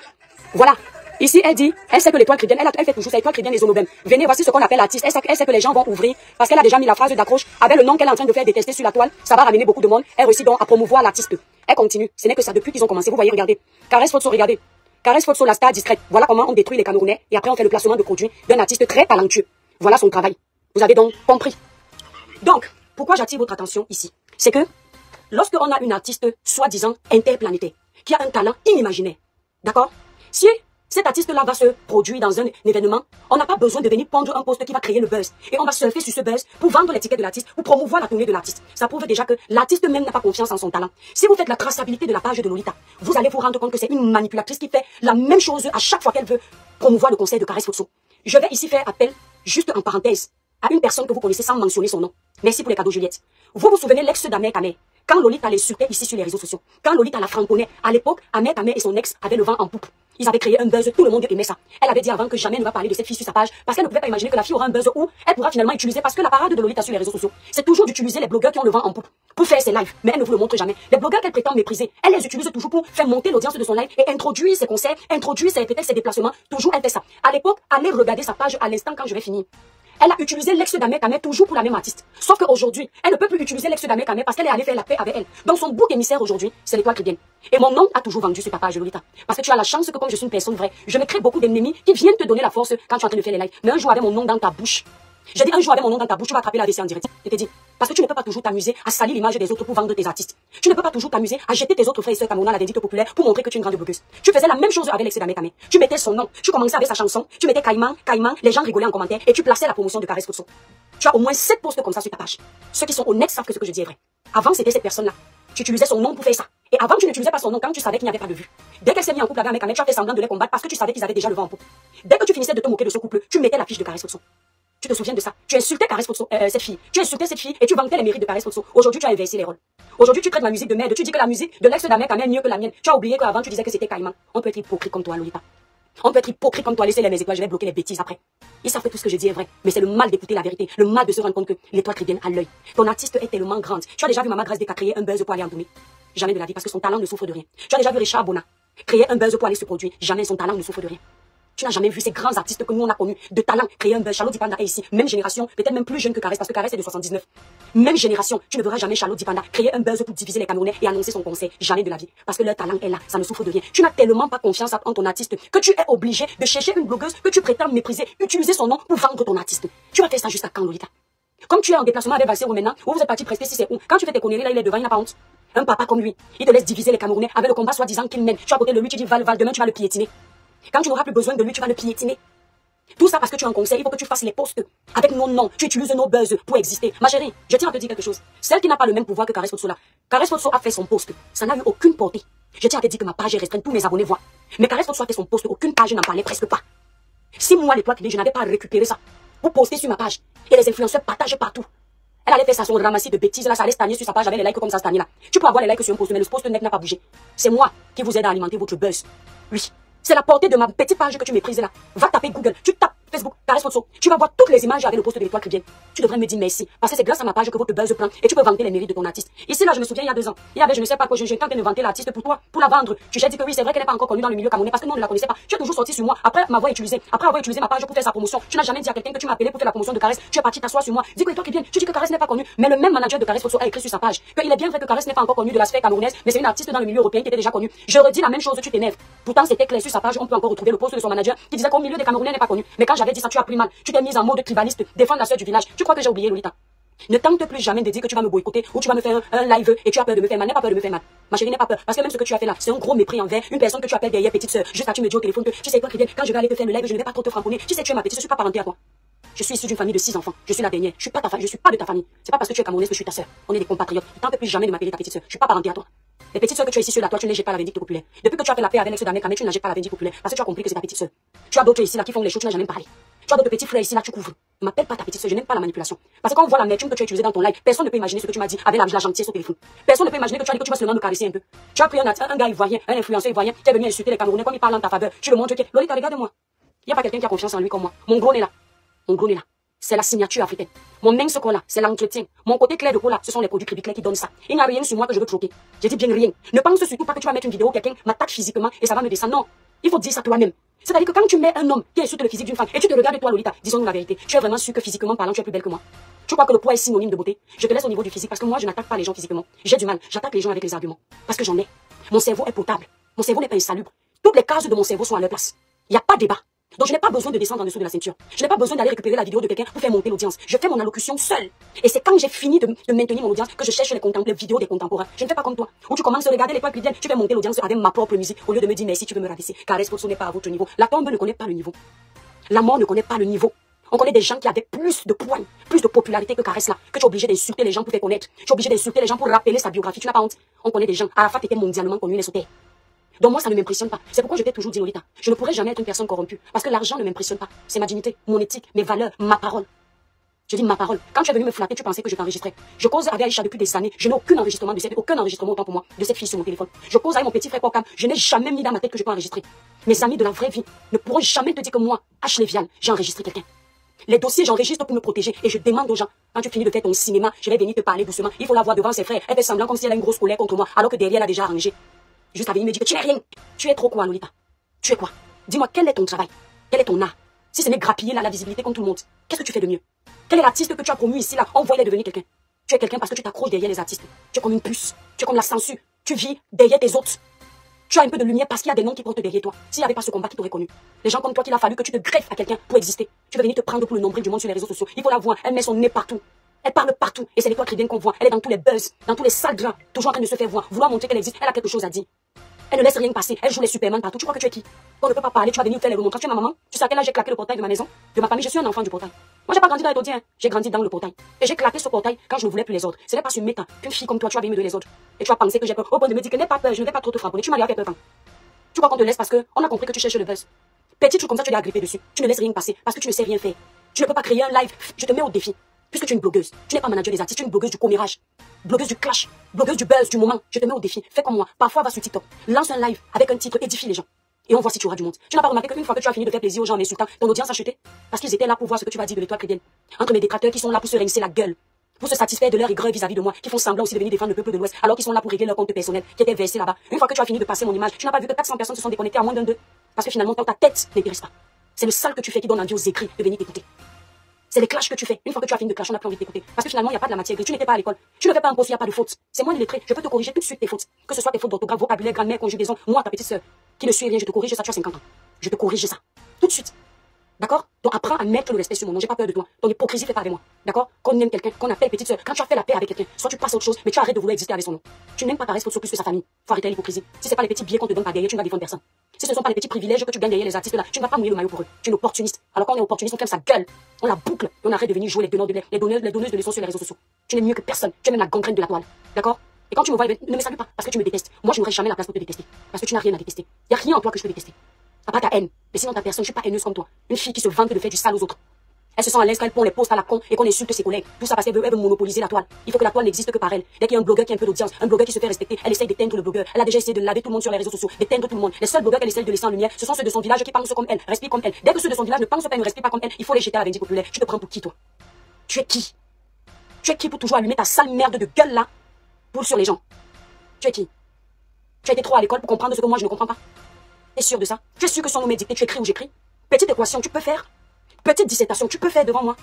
Voilà. Ici, elle dit, elle sait que l'étoile chrétienne, elle fait toujours ça, l'étoile chrétienne des Zonobem. Venez, voici ce qu'on appelle l'artiste. Elle sait que les gens vont ouvrir, parce qu'elle a déjà mis la phrase d'accroche avec le nom qu'elle est en train de faire détester sur la toile. Ça va ramener beaucoup de monde. Elle réussit donc à promouvoir l'artiste. Elle continue. Ce n'est que ça depuis qu'ils ont commencé. Vous voyez, regardez. Caresse Fotso, regardez. Caresse Fotso, la star discrète. Voilà comment on détruit les Camerounais. Et après, on fait le placement de produits d'un artiste très talentueux. Voilà son travail. Vous avez donc compris. Donc, pourquoi j'attire votre attention ici? C'est que, lorsque on a une artiste soi-disant interplanétaire, qui a un talent inimaginaire, d'accord? Si cet artiste-là va se produire dans un événement, on n'a pas besoin de venir pondre un post qui va créer le buzz. Et on va surfer sur ce buzz pour vendre l'étiquette de l'artiste, pour promouvoir la tournée de l'artiste. Ça prouve déjà que l'artiste même n'a pas confiance en son talent. Si vous faites la traçabilité de la page de Lolita, vous allez vous rendre compte que c'est une manipulatrice qui fait la même chose à chaque fois qu'elle veut promouvoir le conseil de Caresse Fotso. Je vais ici faire appel, juste en parenthèse, à une personne que vous connaissez sans mentionner son nom. Merci pour les cadeaux, Juliette. Vous vous souvenez l'ex d'Ahmed Kameh, quand Lolita les insultait ici sur les réseaux sociaux, quand Lolita la franconnait, à l'époque, Ahmed Kameh et son ex avaient le vent en poupe. Ils avaient créé un buzz, tout le monde aimait ça. Elle avait dit avant que jamais ne va parler de cette fille sur sa page parce qu'elle ne pouvait pas imaginer que la fille aura un buzz où elle pourra finalement utiliser, parce que la parade de Lolita sur les réseaux sociaux, c'est toujours d'utiliser les blogueurs qui ont le vent en poupe pour faire ses lives. Mais elle ne vous le montre jamais. Les blogueurs qu'elle prétend mépriser, elle les utilise toujours pour faire monter l'audience de son live et introduire ses concerts, introduire peut-être ses déplacements. Toujours elle fait ça. À l'époque, allez regarder sa page à l'instant quand je vais finir. Elle a utilisé l'ex d'Ahmed Kameh toujours pour la même artiste. Sauf qu'aujourd'hui, elle ne peut plus utiliser l'ex d'Ahmed Kameh parce qu'elle est allée faire la paix avec elle. Donc son bouc émissaire aujourd'hui, c'est l'Étoile Chrétienne. Et mon nom a toujours vendu sur ta page, Lolita. Parce que tu as la chance que comme je suis une personne vraie, je me crée beaucoup d'ennemis qui viennent te donner la force quand tu es en train de faire les lives. Mais un jour avec mon nom dans ta bouche, j'ai dit un jour avec mon nom dans ta bouche, tu vas attraper la WC en direct. Je t'ai dit. Parce que tu ne peux pas toujours t'amuser à salir l'image des autres pour vendre tes artistes. Tu ne peux pas toujours t'amuser à jeter tes autres frères et sœurs camerounais à la vindicte populaire pour montrer que tu es une grande blogueuse. Tu faisais la même chose avec l'ex d'Ahmed Kameh. Tu mettais son nom, tu commençais avec sa chanson, tu mettais Caïman, les gens rigolaient en commentaire et tu plaçais la promotion de Caresse Potso. Tu as au moins 7 posts comme ça sur ta page. Ceux qui sont honnêtes savent que ce que je dis est vrai. Avant, c'était cette personne-là. Tu utilisais son nom pour faire ça. Et avant, tu n'utilisais pas son nom quand tu savais qu'il n'y avait pas de vue. Dès qu'elle s'est mise en couple avec Ahmed Kameh, tu as fait semblant de les combattre parce que tu savais qu'ils avaient déjà le vent en poupe. Dès que tu finissais de te moquer de ce couple, tu mettais l'affiche de Caresse Potso. Tu te souviens de ça? Tu insultais Caresse Potso, cette fille. Tu insultais cette fille et tu vantais les mérites de Caresse Potso. Aujourd'hui, tu as inversé les rôles. Aujourd'hui, tu traites la musique de merde. Tu dis que la musique de l'ex d'Ahmed Kameh est mieux que la mienne. Tu as oublié qu'avant, tu disais que c'était Caïman. On peut être hypocrite comme toi, Lolita. On peut être hypocrite comme toi. Laissez-les mes étoiles, je vais bloquer les bêtises après. Ils savent que tout ce que je dis est vrai. Mais c'est le mal d'écouter la vérité. Le mal de se rendre compte que l'Étoile Chrétienne a l'œil. Ton artiste est tellement grande. Tu as déjà vu Mama Grace Deka créer un buzz pour aller en tournée? Jamais de la vie parce que son talent ne souffre de rien. Tu as déjà vu Richard Bona créer un buzz pour aller se produire? Jamais, son talent ne souffre de rien. Tu n'as jamais vu ces grands artistes que nous on a connus de talent créer un buzz. Charlotte Dipanda est ici, même génération, peut-être même plus jeune que Caresse parce que Caresse est de 79. Même génération, tu ne verras jamais Charlotte Dipanda créer un buzz pour diviser les Camerounais et annoncer son concert. Jamais de la vie. Parce que leur talent est là, ça ne souffre de rien. Tu n'as tellement pas confiance en ton artiste que tu es obligé de chercher une blogueuse que tu prétends mépriser, utiliser son nom pour vendre ton artiste. Tu vas faire ça jusqu'à quand, Lolita? Comme tu es en déplacement avec Valsero maintenant, où vous êtes parti prester si c'est où? Quand tu fais tes conneries là, il est devant, il n'a pas honte. Un papa comme lui, il te laisse diviser les Camerounais avec le combat soi-disant qu'il mène. Tu es à côté de lui, tu dis Val, demain tu vas le piétiner. Quand tu n'auras plus besoin de lui, tu vas le piétiner. Tout ça parce que tu es en conseil, il faut que tu fasses les posts avec nos noms. Tu utilises nos buzz pour exister. Ma chérie, je tiens à te dire quelque chose. Celle qui n'a pas le même pouvoir que Caresse Potso là. Caresse Potso a fait son post. Ça n'a eu aucune portée. Je tiens à te dire que ma page est restreinte, tous mes abonnés voient. Mais Caresse Potso a fait son post, aucune page n'en parlait presque pas. Si moi, l'Étoile Chrétienne, je n'avais pas récupéré ça pour poster sur ma page. Et les influenceurs partagent partout. Elle allait faire ça, son ramassis de bêtises là, ça allait stagner sur sa page avec les likes comme ça stagner là. Tu peux avoir les likes sur un post, mais le post net n'a pas bougé. C'est moi qui vous aide à alimenter votre buzz. Oui. C'est la portée de ma petite page que tu méprises là. Va taper Google, tu tapes Facebook, Caresse Potso. Tu vas voir toutes les images avec le post de l'Étoile Chrétienne. Tu devrais me dire merci. Parce que c'est grâce à ma page que votre buzz prend et tu peux vanter les mérites de ton artiste. Ici là, je me souviens il y a 2 ans. Il y avait je ne sais pas quoi, j'ai tenté de vanter l'artiste pour toi, pour la vendre. Tu t'es dit que oui, c'est vrai qu'elle n'est pas encore connue dans le milieu camerounais parce que nous on ne la connaissait pas. Tu es toujours sorti sur moi après m'avoir utilisé. Après avoir utilisé ma page pour faire sa promotion. Tu n'as jamais dit à quelqu'un que tu m'as appelé pour faire la promotion de Caresse. Tu es parti t'asseoir sur moi. Dis que l'Étoile Chrétienne, tu dis que Caresse n'est pas connue. Mais le même manager de Caresse Potso a écrit sur sa page qu'il est bien vrai que Caresse n'est pas encore connue de la sphère camerounaise, mais c'est une artiste dans le milieu européen qui était déjà connue. Je redis la même chose, tu t'énerves. Pourtant c'était clair sur sa page, on peut encore retrouver le post de son manager qui disait qu'au milieu des Camerounais n'est pas connu. Mais quand j'avais dit ça, tu as pris mal. Tu t'es mise en mode tribaliste, défendre la sœur du village. Tu crois que j'ai oublié, Lolita? Ne tente plus jamais de dire que tu vas me boycotter ou tu vas me faire un live et tu as peur de me faire mal. N'aie pas peur de me faire mal. Ma chérie, n'aie pas peur. Parce que même ce que tu as fait là, c'est un gros mépris envers une personne que tu appelles derrière petite sœur. Juste à tu me dis au téléphone que tu sais quoi, Chrétienne, quand je vais aller te faire le live, je ne vais pas trop te framponner. Tu sais, tu es ma petite, je suis pas parentée à toi. Je suis issue d'une famille de 6 enfants. Je suis la dernière. Je suis pas ta famille. Je suis pas de ta famille. C'est pas parce que tu es camerounaise que je suis ta sœur. On est des compatriotes. Ne tente plus jamais de m'appeler ta petite sœur. Je suis pas parentée à toi. Les petites sœurs que tu as ici sur la toi, tu ne les jettes pas à la vindicte populaire. Depuis que tu as fait la paix avec l'ex d'Ahmed Kameh, tu ne la jettes pas à la vindicte populaire. Parce que tu as compris que c'est ta petite sœur. Tu as d'autres ici là qui font les choses, tu n'as jamais parlé. Tu as d'autres petits frères ici là, tu couvres. Ne m'appelle pas ta petite sœur, je n'aime pas la manipulation. Parce que quand on voit la l'amertume que tu as utilisée dans ton live, personne ne peut imaginer ce que tu m'as dit avec la gentillesse au téléphone. Personne ne peut imaginer que tu as dit que tu vas seulement me caresser un peu. Tu as pris un gars ivoirien, un influenceur ivoirien, qui est venu insulter les Camerounais comme il parle en ta faveur. Tu le montres que, Lolita, regarde-moi. Il n'y a pas quelqu'un qui a confiance en lui comme moi. Mon gros nez là. Mon gros nez là. C'est la signature africaine. Mon mince là, c'est l'entretien. Mon côté clair de peau là, ce sont les produits Crébiclés qui donnent ça. Il n'y a rien sur moi que je veux troquer. J'ai dit bien rien. Ne pense surtout pas que tu vas mettre une vidéo, quelqu'un m'attaque physiquement et ça va me descendre. Non. Il faut dire ça toi-même. C'est-à-dire que quand tu mets un homme qui insulte le physique d'une femme et tu te regardes toi, Lolita, disons-nous la vérité, tu es vraiment sûr que physiquement parlant, tu es plus belle que moi. Tu crois que le poids est synonyme de beauté? Je te laisse au niveau du physique parce que moi, je n'attaque pas les gens physiquement. J'ai du mal. J'attaque les gens avec les arguments. Parce que j'en ai. Mon cerveau est potable. Mon cerveau n'est pas insalubre. Toutes les cases de mon cerveau sont à leur place. Il n'y a pas de débat. Donc je n'ai pas besoin de descendre en dessous de la ceinture. Je n'ai pas besoin d'aller récupérer la vidéo de quelqu'un pour faire monter l'audience. Je fais mon allocution seule. Et c'est quand j'ai fini de maintenir mon audience que je cherche les vidéos des contemporains. Je ne fais pas comme toi. Où tu commences à regarder l'Étoile Chrétienne, tu fais monter l'audience avec ma propre musique. Au lieu de me dire merci, tu veux me rabaisser. Caresse Potso n'est pas à votre niveau. La tombe ne connaît pas le niveau. La mort ne connaît pas le niveau. On connaît des gens qui avaient plus de poids, plus de popularité que Caresse là. Que tu es obligé d'insulter les gens pour faire connaître. Tu es obligé d'insulter les gens pour rappeler sa biographie. Tu n'as pas honte. On connaît des gens. Arafat était mondialement connu, les sautait. Donc moi, ça ne m'impressionne pas. C'est pourquoi je t'ai toujours dit, Lolita, je ne pourrai jamais être une personne corrompue. Parce que l'argent ne m'impressionne pas. C'est ma dignité, mon éthique, mes valeurs, ma parole. Je dis ma parole. Quand tu es venu me flatter, tu pensais que je t'enregistrais. Je cause avec Aïcha depuis des années. Je n'ai aucun enregistrement autant pour moi de cette fille sur mon téléphone. Je cause avec mon petit frère Kokam. Je n'ai jamais mis dans ma tête que je peux enregistrer. Mes amis de la vraie vie ne pourront jamais te dire que moi, Ashley Vial, j'ai enregistré quelqu'un. Les dossiers, j'enregistre pour me protéger et je demande aux gens, quand tu finis de faire ton cinéma, je vais venir te parler doucement. Il faut la voir devant ses frères. Elle fait semblant comme si elle a une grosse colère contre moi, alors que derrière, elle a déjà arrangé. Juste à venir me dire que tu n'es rien. Tu es trop quoi, Lolita? Tu es quoi? Dis-moi, quel est ton travail? Quel est ton art? Si ce n'est grappiller là, la visibilité comme tout le monde, qu'est-ce que tu fais de mieux? Quel est l'artiste que tu as promu ici là? Envoie-les devenir quelqu'un. Tu es quelqu'un parce que tu t'accroches derrière les artistes. Tu es comme une puce. Tu es comme la censure. Tu vis derrière tes autres. Tu as un peu de lumière parce qu'il y a des noms qui portent derrière toi. S'il n'y avait pas ce combat, qui t'aurait connu? Les gens comme toi, qu'il a fallu que tu te greffes à quelqu'un pour exister. Tu veux venir te prendre pour le nombril du monde sur les réseaux sociaux. Il faut la voir. Elle met son nez partout. Elle parle partout. Et c'est l'étoile tridienne qu'on voit. Elle est dans tous les buzz, dans tous les sales draps, toujours en train de se faire voir, vouloir montrer qu'elle existe. Elle a quelque chose à dire. Elle ne laisse rien passer. Elle joue les Superman partout. Tu crois que tu es qui? On ne peut pas parler. Tu vas venir faire les remontrances. Tu es ma maman. Tu sais à quel âge j'ai claqué le portail de ma maison, de ma famille. Je suis un enfant du portail. Moi, j'ai pas grandi dans les taudis, hein. J'ai grandi dans le portail. Et j'ai claqué ce portail quand je ne voulais plus les autres. Ce n'est pas sur méta qu'une fille comme toi, tu vas venir me donner les autres. Et tu vas penser que j'ai peur. Au point de me dire que n'aie pas peur, je ne vais pas trop te frapper. Tu m'as l'air fait peur. Tu crois qu'on te laisse parce qu'on a compris que tu cherches le buzz. Petit truc comme ça, tu l'as agrippé dessus. Tu ne laisses rien passer parce que tu ne sais rien faire. Tu ne peux pas créer un live. Je te mets au défi. Puisque tu es une blogueuse. Tu n'es pas manager des artistes, tu es une blogueuse du commérage. Blogueuse du clash. Blogueuse du buzz, du moment. Je te mets au défi. Fais comme moi. Parfois, va sur TikTok. Lance un live avec un titre, édifie les gens. Et on voit si tu auras du monde. Tu n'as pas remarqué qu'une fois que tu as fini de faire plaisir aux gens en insultant, ton audience a chuté? Parce qu'ils étaient là pour voir ce que tu vas dire de l'étoile chrétienne. Entre mes détracteurs qui sont là pour se rincer la gueule, pour se satisfaire de leur aigreur vis-à-vis de moi, qui font semblant aussi de venir défendre le peuple de l'Ouest, alors qu'ils sont là pour régler leur compte personnel, qui était versé là-bas. Une fois que tu as fini de passer mon image, tu n'as pas vu que 400 personnes se sont déconnectées à moins d'un d'eux. Parce que finalement, ta tête n'intéresse pas. C'est le sale que tu fais qui donne envie aux écrits de venir t'écouter. C'est les clashs que tu fais. Une fois que tu as fini de clash, on n'a plus envie de t'écouter. Parce que finalement, il n'y a pas de la matière grise. Tu n'étais pas à l'école. Tu ne fais pas un poste, il n'y a pas de faute. C'est moi l'illettré. Je peux te corriger tout de suite tes fautes. Que ce soit tes fautes d'orthographe, vocabulaire, grammaire, conjugaison. Moi, ta petite sœur, qui ne suis rien, je te corrige ça, tu as 50 ans. Je te corrige ça. Tout de suite. D'accord? Donc apprends à mettre le respect sur mon nom. J'ai pas peur de toi. Ton hypocrisie fait pas avec moi. D'accord? Qu'on aime quelqu'un, qu'on appelle petite sœur. Quand tu as fait la paix avec quelqu'un, soit tu passes à autre chose, mais tu arrêtes de vouloir exister avec son nom. Tu n'aimes pas Caresse Foto plus que sa famille. Faut arrêter l'hypocrisie. Si c'est pas les petits billets qu'on te donne par derrière, tu ne vas défendre personne. Si ce ne sont pas les petits privilèges que tu gagnes derrière les artistes là, tu ne vas pas mouiller le maillot pour eux. Tu es une opportuniste. Alors quand on est opportuniste, on ferme sa gueule. On la boucle. Et on arrête de venir jouer les donneuses de leçons sur les réseaux sociaux. Tu n'es mieux que personne. Tu es même la gangrène de la toile. D'accord? Et quand tu me vois, ne me salue pas parce que tu me détestes. Moi, je n'aurai jamais la place pour te détester. Parce que tu n'as rien à détester. Il n'y a rien en toi que je peux détester. À part ta haine. Mais sinon, ta personne, je suis pas haineuse comme toi. Une fille qui se vante de faire du sale aux autres. Elle se sent à l'aise quand elle pond les posts à la con et qu'on insulte ses collègues. Tout ça parce qu'elle veut monopoliser la toile. Il faut que la toile n'existe que par elle. Dès qu'il y a un blogueur qui a un peu d'audience, un blogueur qui se fait respecter, elle essaye d'éteindre le blogueur. Elle a déjà essayé de laver tout le monde sur les réseaux sociaux, d'éteindre tout le monde. Les seuls blogueurs qu'elle essaye de laisser en lumière, ce sont ceux de son village qui pensent comme elle, respirent comme elle. Dès que ceux de son village ne pensent pas et ne respirent pas comme elle, il faut les jeter à la vindicte populaire. Tu te prends pour qui, toi? Tu es qui? Tu es qui pour toujours allumer ta sale merde de gueule là pour sur les gens? Tu es qui? Tu as été trop à l'école pour comprendre ce que moi je ne comprends pas. T'es sûr de ça? Tu es sûr que son nom est dicté, tu écris ou j'écris? Petite équation, tu peux faire. Petite dissertation, tu peux faire devant moi.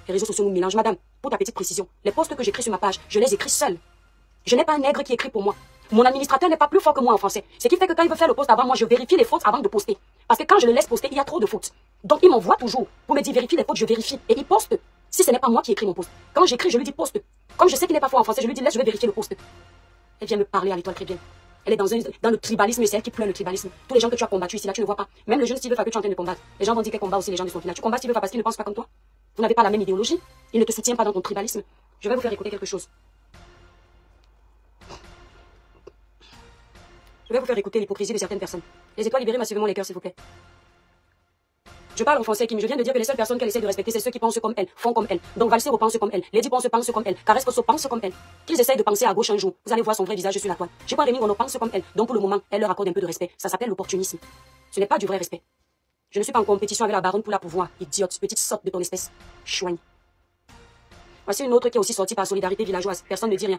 Les réseaux sociaux nous mélangent, madame. Pour ta petite précision, les posts que j'écris sur ma page, je les écris seul. Je n'ai pas un nègre qui écrit pour moi. Mon administrateur n'est pas plus fort que moi en français. Ce qui fait que quand il veut faire le post avant moi, je vérifie les fautes avant de poster. Parce que quand je le laisse poster, il y a trop de fautes. Donc il m'envoie toujours pour me dire vérifie les fautes, je vérifie. Et il poste. Si ce n'est pas moi qui écris mon post. Quand j'écris, je lui dis poste. Comme je sais qu'il n'est pas fort en français, je lui dis laisse, je vais vérifier le post. Elle vient me parler à l'étoile très bien. Elle est dans le tribalisme et c'est elle qui pleure le tribalisme. Tous les gens que tu as combattus ici, là, tu ne vois pas. Même le jeune Steve Fa que tu es en train de combattre. Les gens vont dire qu'elle combat aussi les gens de son village. Tu combats Steve Fa parce qu'il ne pense pas comme toi. Vous n'avez pas la même idéologie. Il ne te soutient pas dans ton tribalisme. Je vais vous faire écouter quelque chose. Je vais vous faire écouter l'hypocrisie de certaines personnes. Les étoiles, libérez massivement les cœurs, s'il vous plaît. Je parle en français, Kim. Je viens de dire que les seules personnes qu'elle essaie de respecter, c'est ceux qui pensent comme elle, font comme elle. Donc Valsero pense comme elle, Lady Ponce pense comme elle, Caresse Foto pense comme elle. Qu'ils essayent de penser à gauche un jour, vous allez voir son vrai visage sur la toile. J'ai pas Rémi Gono pense comme elle. Donc pour le moment, elle leur accorde un peu de respect. Ça s'appelle l'opportunisme. Ce n'est pas du vrai respect. Je ne suis pas en compétition avec la baronne pour la pouvoir. Idiote, petite sotte de ton espèce. Chouigne. Voici une autre qui est aussi sortie par solidarité villageoise. Personne ne dit rien.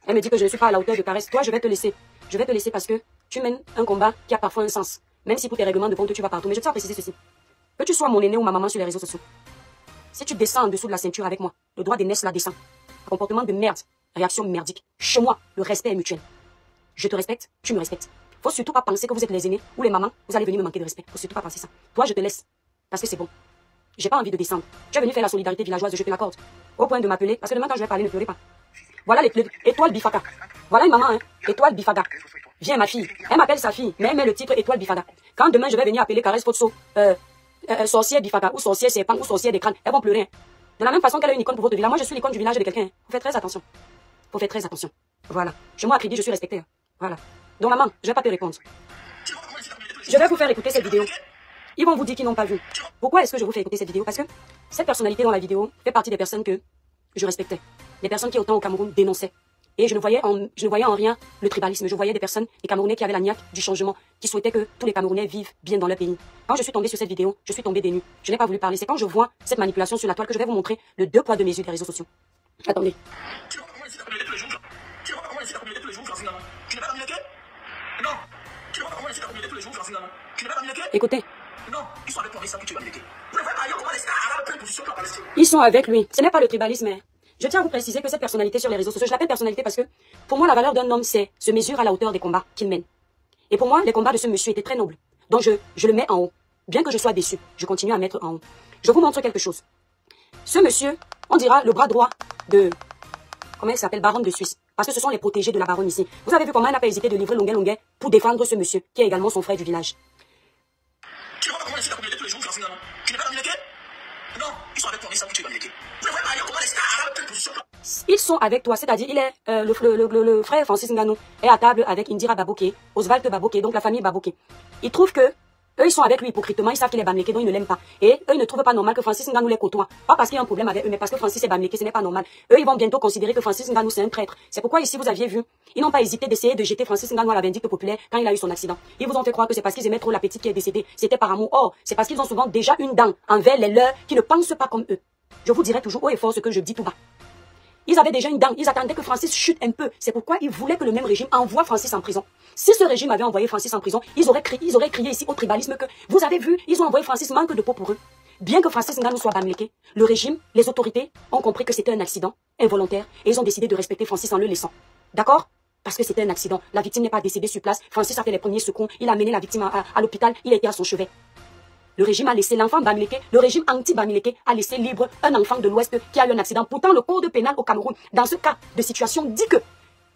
Elle me dit que je ne suis pas à la hauteur de Caresse. Toi, je vais te laisser. Je vais te laisser parce que tu mènes un combat qui a parfois un sens. Même si pour tes règlements de compte, tu vas partout. Mais je tiens à préciser ceci. Que tu sois mon aîné ou ma maman sur les réseaux sociaux. Si tu descends en dessous de la ceinture avec moi, le droit d'aînesse là descend. Comportement de merde. Réaction merdique. Chez moi, le respect est mutuel. Je te respecte, tu me respectes. Faut surtout pas penser que vous êtes les aînés ou les mamans, vous allez venir me manquer de respect. Faut surtout pas penser ça. Toi, je te laisse. Parce que c'est bon. J'ai pas envie de descendre. Tu es venu faire la solidarité villageoise, je te l'accorde. Au point de m'appeler, parce que demain quand je vais parler, ne pleurez pas. Voilà l'étoile Bifaka. Voilà une maman, hein. Étoile Bifaka. Viens ma fille. Elle m'appelle sa fille, mais elle met le titre étoile Bifaka. Quand demain je vais venir appeler Caresse Foto, sorcière Bifaka, ou sorcière serpent, ou sorcière des crânes, elles vont pleurer. Hein. De la même façon qu'elle a une icône pour votre village. Moi je suis l'icône du village de quelqu'un. Hein. Faut faire très attention. Faut faire très attention. Voilà. Chez moi à Crédit, je suis respectée. Hein. Voilà. Donc maman, je vais pas te répondre. Je vais vous faire écouter cette vidéo. Ils vont vous dire qu'ils n'ont pas vu. Pourquoi est-ce que je vous fais écouter cette vidéo? Parce que Cette personnalité dans la vidéo fait partie des personnes que je respectais. Des personnes qui, autant au Cameroun, dénonçaient. Et je ne voyais en rien le tribalisme. Je voyais des personnes, des Camerounais qui avaient la niaque du changement, qui souhaitaient que tous les Camerounais vivent bien dans leur pays. Quand je suis tombée sur cette vidéo, je suis tombée des nues. Je n'ai pas voulu parler. C'est quand je vois cette manipulation sur la toile que je vais vous montrer le 2 poids 2 mesures des réseaux sociaux. Attendez. Tu vois comment ici ta communauté tous les jours? Tu vois comment ici ta communauté tous les jours, Francine Ngannou? Tu n'es pas communiqué? Non. Tu vois comment ici ta communauté tous les jours, Francine Ngannou? Tu n'es pas communiqué? Écoutez. Non, ils sont avec toi, ça que tu vas communiquer. Vous ne voyez pas ailleurs comment les stars arabes prennent position pour la Palestine? Ils sont avec lui. Ce n'est pas le tribalisme. Je tiens à vous préciser que cette personnalité sur les réseaux sociaux, je l'appelle personnalité parce que pour moi, la valeur d'un homme, c'est se mesure à la hauteur des combats qu'il mène. Et pour moi, les combats de ce monsieur étaient très nobles. Donc je le mets en haut. Bien que je sois déçu, je continue à mettre en haut. Je vous montre quelque chose. Ce monsieur, on dira le bras droit de... Comment il s'appelle? Baronne de Suisse. Parce que ce sont les protégés de la baronne ici. Vous avez vu comment elle n'a pas hésité de livrer Longuet pour défendre ce monsieur, qui est également son frère du village. Tu ne vois pas comment ici ta communauté tous les jours, Francine Ngannou? Tu n'es pas communiqué? Non, ils sont avec toi, ils savent que tu vas communiquer. Vous ne voyez pas ailleurs comment les stars arabes prennent position? Ils sont avec toi, c'est-à-dire il est le frère Francis Ngannou est à table avec Indira Baboké, Oswald Baboké, donc la famille Baboké. Ils trouvent que eux ils sont avec lui hypocritement, ils savent qu'il est bamléké, donc ils ne l'aiment pas. Et eux ils ne trouvent pas normal que Francis Ngannou les côtoie. Pas parce qu'il y a un problème avec eux, mais parce que Francis est bamléké, ce n'est pas normal. Eux ils vont bientôt considérer que Francis Ngannou c'est un traître. C'est pourquoi ici vous aviez vu, ils n'ont pas hésité d'essayer de jeter Francis Ngannou à la vindicte populaire quand il a eu son accident. Ils vous ont fait croire que c'est parce qu'ils aimaient trop la petite qui est décédée, c'était par amour. Or, c'est parce qu'ils ont souvent déjà une dent envers les leurs qui ne pensent pas comme eux. Je vous dirai toujours haut et fort ce que je dis tout bas. Ils avaient déjà une dent, ils attendaient que Francis chute un peu. C'est pourquoi ils voulaient que le même régime envoie Francis en prison. Si ce régime avait envoyé Francis en prison, ils auraient crié ici au tribalisme que, vous avez vu, ils ont envoyé Francis, manque de peau pour eux. Bien que Francis Ngannou soit bamléké, le régime, les autorités ont compris que c'était un accident involontaire et ils ont décidé de respecter Francis en le laissant. D'accord? Parce que c'était un accident. La victime n'est pas décédée sur place. Francis a fait les premiers secours. Il a mené la victime à l'hôpital. Il était à son chevet. Le régime a laissé l'enfant bamléké, le régime anti-bamléké a laissé libre un enfant de l'Ouest qui a eu un accident. Pourtant, le code pénal au Cameroun, dans ce cas de situation, dit que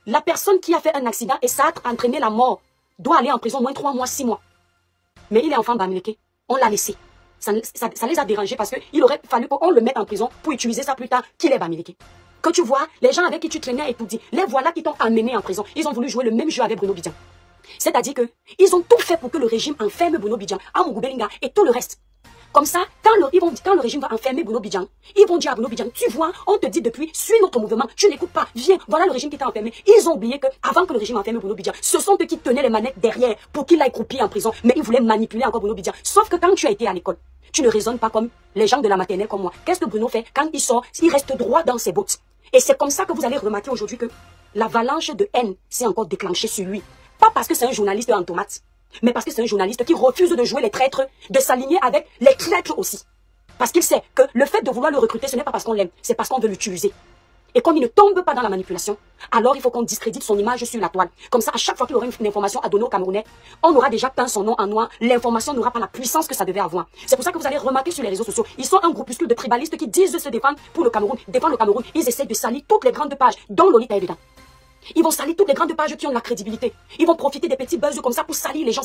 la personne qui a fait un accident et ça a entraîné la mort doit aller en prison moins 3 mois, 6 mois. Mais il est enfant bamléké. On l'a laissé. Ça les a dérangés parce qu'il aurait fallu qu'on le mette en prison pour utiliser ça plus tard qu'il est bamléké. Que tu vois, les gens avec qui tu traînais et tout dit, les voilà qui t'ont amené en prison. Ils ont voulu jouer le même jeu avec Bruno Bidjan. C'est-à-dire que ils ont tout fait pour que le régime enferme Bruno Bidjan, Amougou Belinga et tout le reste. Comme ça, quand le régime va enfermer Bruno Bidjan, ils vont dire à Bruno Bidjan, tu vois, on te dit depuis, suis notre mouvement, tu n'écoutes pas, viens, voilà le régime qui t'a enfermé. Ils ont oublié que avant que le régime enferme Bruno Bidjan, ce sont eux qui tenaient les manettes derrière pour qu'il aille crouper en prison, mais ils voulaient manipuler encore Bruno Bidjan. Sauf que quand tu as été à l'école, tu ne raisonnes pas comme les gens de la maternelle comme moi. Qu'est-ce que Bruno fait? Quand il sort, il reste droit dans ses bottes. Et c'est comme ça que vous allez remarquer aujourd'hui que l'avalanche de haine s'est encore déclenchée sur lui. Pas parce que c'est un journaliste en tomate, mais parce que c'est un journaliste qui refuse de jouer les traîtres, de s'aligner avec les traîtres aussi. Parce qu'il sait que le fait de vouloir le recruter, ce n'est pas parce qu'on l'aime, c'est parce qu'on veut l'utiliser. Et comme il ne tombe pas dans la manipulation, alors il faut qu'on discrédite son image sur la toile. Comme ça, à chaque fois qu'il aura une information à donner aux Camerounais, on aura déjà peint son nom en noir, l'information n'aura pas la puissance que ça devait avoir. C'est pour ça que vous allez remarquer sur les réseaux sociaux, ils sont un groupuscule de tribalistes qui disent se défendre pour le Cameroun, défendre le Cameroun. Ils essaient de salir toutes les grandes pages, dont Lolita est dedans. Ils vont salir toutes les grandes pages qui ont la crédibilité. Ils vont profiter des petits buzz comme ça pour salir les gens.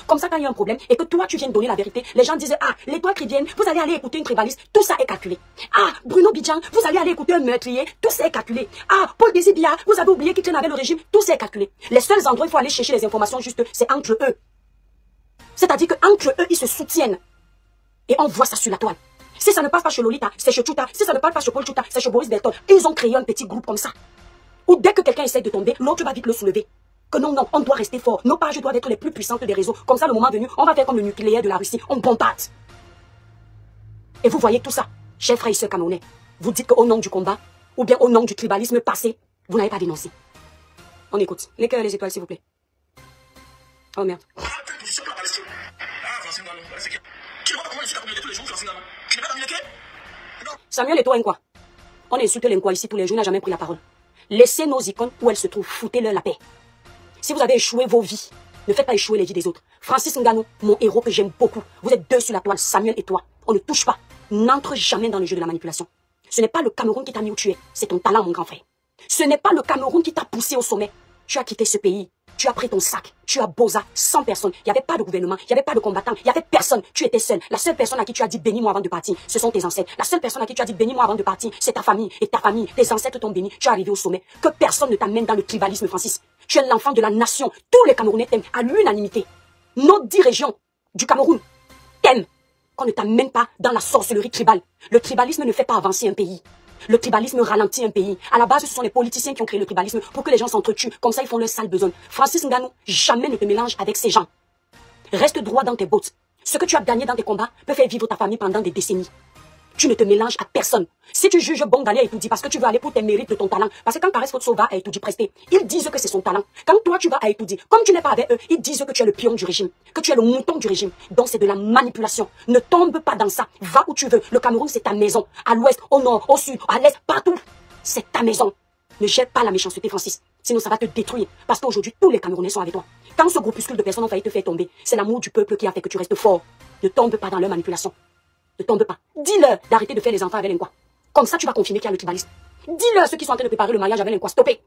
Comme ça, quand il y a un problème et que toi, tu viens donner la vérité, les gens disent, ah, les toits qui viennent, vous allez aller écouter une tribaliste. Tout ça est calculé. Ah, Bruno Bidjan, vous allez aller écouter un meurtrier. Tout ça est calculé. Ah, Paul Désibia, vous avez oublié qu'il traîne avec le régime. Tout ça est calculé. Les seuls endroits où il faut aller chercher les informations justes, c'est entre eux. C'est-à-dire qu'entre eux, ils se soutiennent. Et on voit ça sur la toile. Si ça ne passe pas chez Lolita, c'est chez Chouta. Si ça ne passe pas chez Paul Chouta, c'est chez Boris Delton. Ils ont créé un petit groupe comme ça. Ou dès que quelqu'un essaie de tomber, l'autre va vite le soulever. Que non, on doit rester fort. Nos pages doivent être les plus puissantes des réseaux. Comme ça, le moment venu, on va faire comme le nucléaire de la Russie. On bombarde. Et vous voyez tout ça, chers frères et sœurs camerounais. Vous dites qu'au nom du combat, ou bien au nom du tribalisme passé, vous n'avez pas dénoncé. On écoute. Les cœurs et les étoiles, s'il vous plaît. Oh merde. Samuel et toi, quoi? On insulte l'Inquois ici tous les jours, il n'a jamais pris la parole. Laissez nos icônes où elles se trouvent, foutez-leur la paix. Si vous avez échoué vos vies, ne faites pas échouer les vies des autres. Francis Ngannou, mon héros que j'aime beaucoup, vous êtes deux sur la toile, Samuel et toi. On ne touche pas, n'entre jamais dans le jeu de la manipulation. Ce n'est pas le Cameroun qui t'a mis où tu es, c'est ton talent, mon grand frère. Ce n'est pas le Cameroun qui t'a poussé au sommet. Tu as quitté ce pays, tu as pris ton sac, tu as bosa, 100 personnes. Il n'y avait pas de gouvernement, il n'y avait pas de combattants, il n'y avait personne. Tu étais seul. La seule personne à qui tu as dit bénis-moi avant de partir, ce sont tes ancêtres. La seule personne à qui tu as dit bénis-moi avant de partir, c'est ta famille. Et ta famille, tes ancêtres t'ont béni. Tu es arrivé au sommet. Que personne ne t'amène dans le tribalisme, Francis. Tu es l'enfant de la nation. Tous les Camerounais t'aiment à l'unanimité. Nos 10 régions du Cameroun t'aiment. qu'on ne t'amène pas dans la sorcellerie tribale. Le tribalisme ne fait pas avancer un pays. Le tribalisme ralentit un pays. À la base, ce sont les politiciens qui ont créé le tribalisme pour que les gens s'entretuent. Comme ça, ils font leur sale besogne. Francis Ngannou, jamais ne te mélange avec ces gens. Reste droit dans tes bottes. Ce que tu as gagné dans tes combats peut faire vivre ta famille pendant des décennies. Tu ne te mélanges à personne. Si tu juges bon d'aller à Etoudi parce que tu veux aller pour tes mérites de ton talent, parce que quand Caresse Fotso va à Etoudi prester, ils disent que c'est son talent. Quand toi tu vas à Etoudi, comme tu n'es pas avec eux, ils disent que tu es le pion du régime, que tu es le mouton du régime. Donc c'est de la manipulation. Ne tombe pas dans ça. Va où tu veux. Le Cameroun c'est ta maison. À l'ouest, au nord, au sud, à l'est, partout. C'est ta maison. Ne jette pas la méchanceté, Francis. Sinon ça va te détruire. Parce qu'aujourd'hui tous les Camerounais sont avec toi. Quand ce groupuscule de personnes ont failli te faire tomber, c'est l'amour du peuple qui a fait que tu restes fort. Ne tombe pas dans leur manipulation. Ne tombe pas. Dis-leur d'arrêter de faire les enfants avec l'Inquois. Comme ça, tu vas confirmer qu'il y a le tribalisme. Dis-leur à ceux qui sont en train de préparer le mariage avec l'Inquois. Stoppez.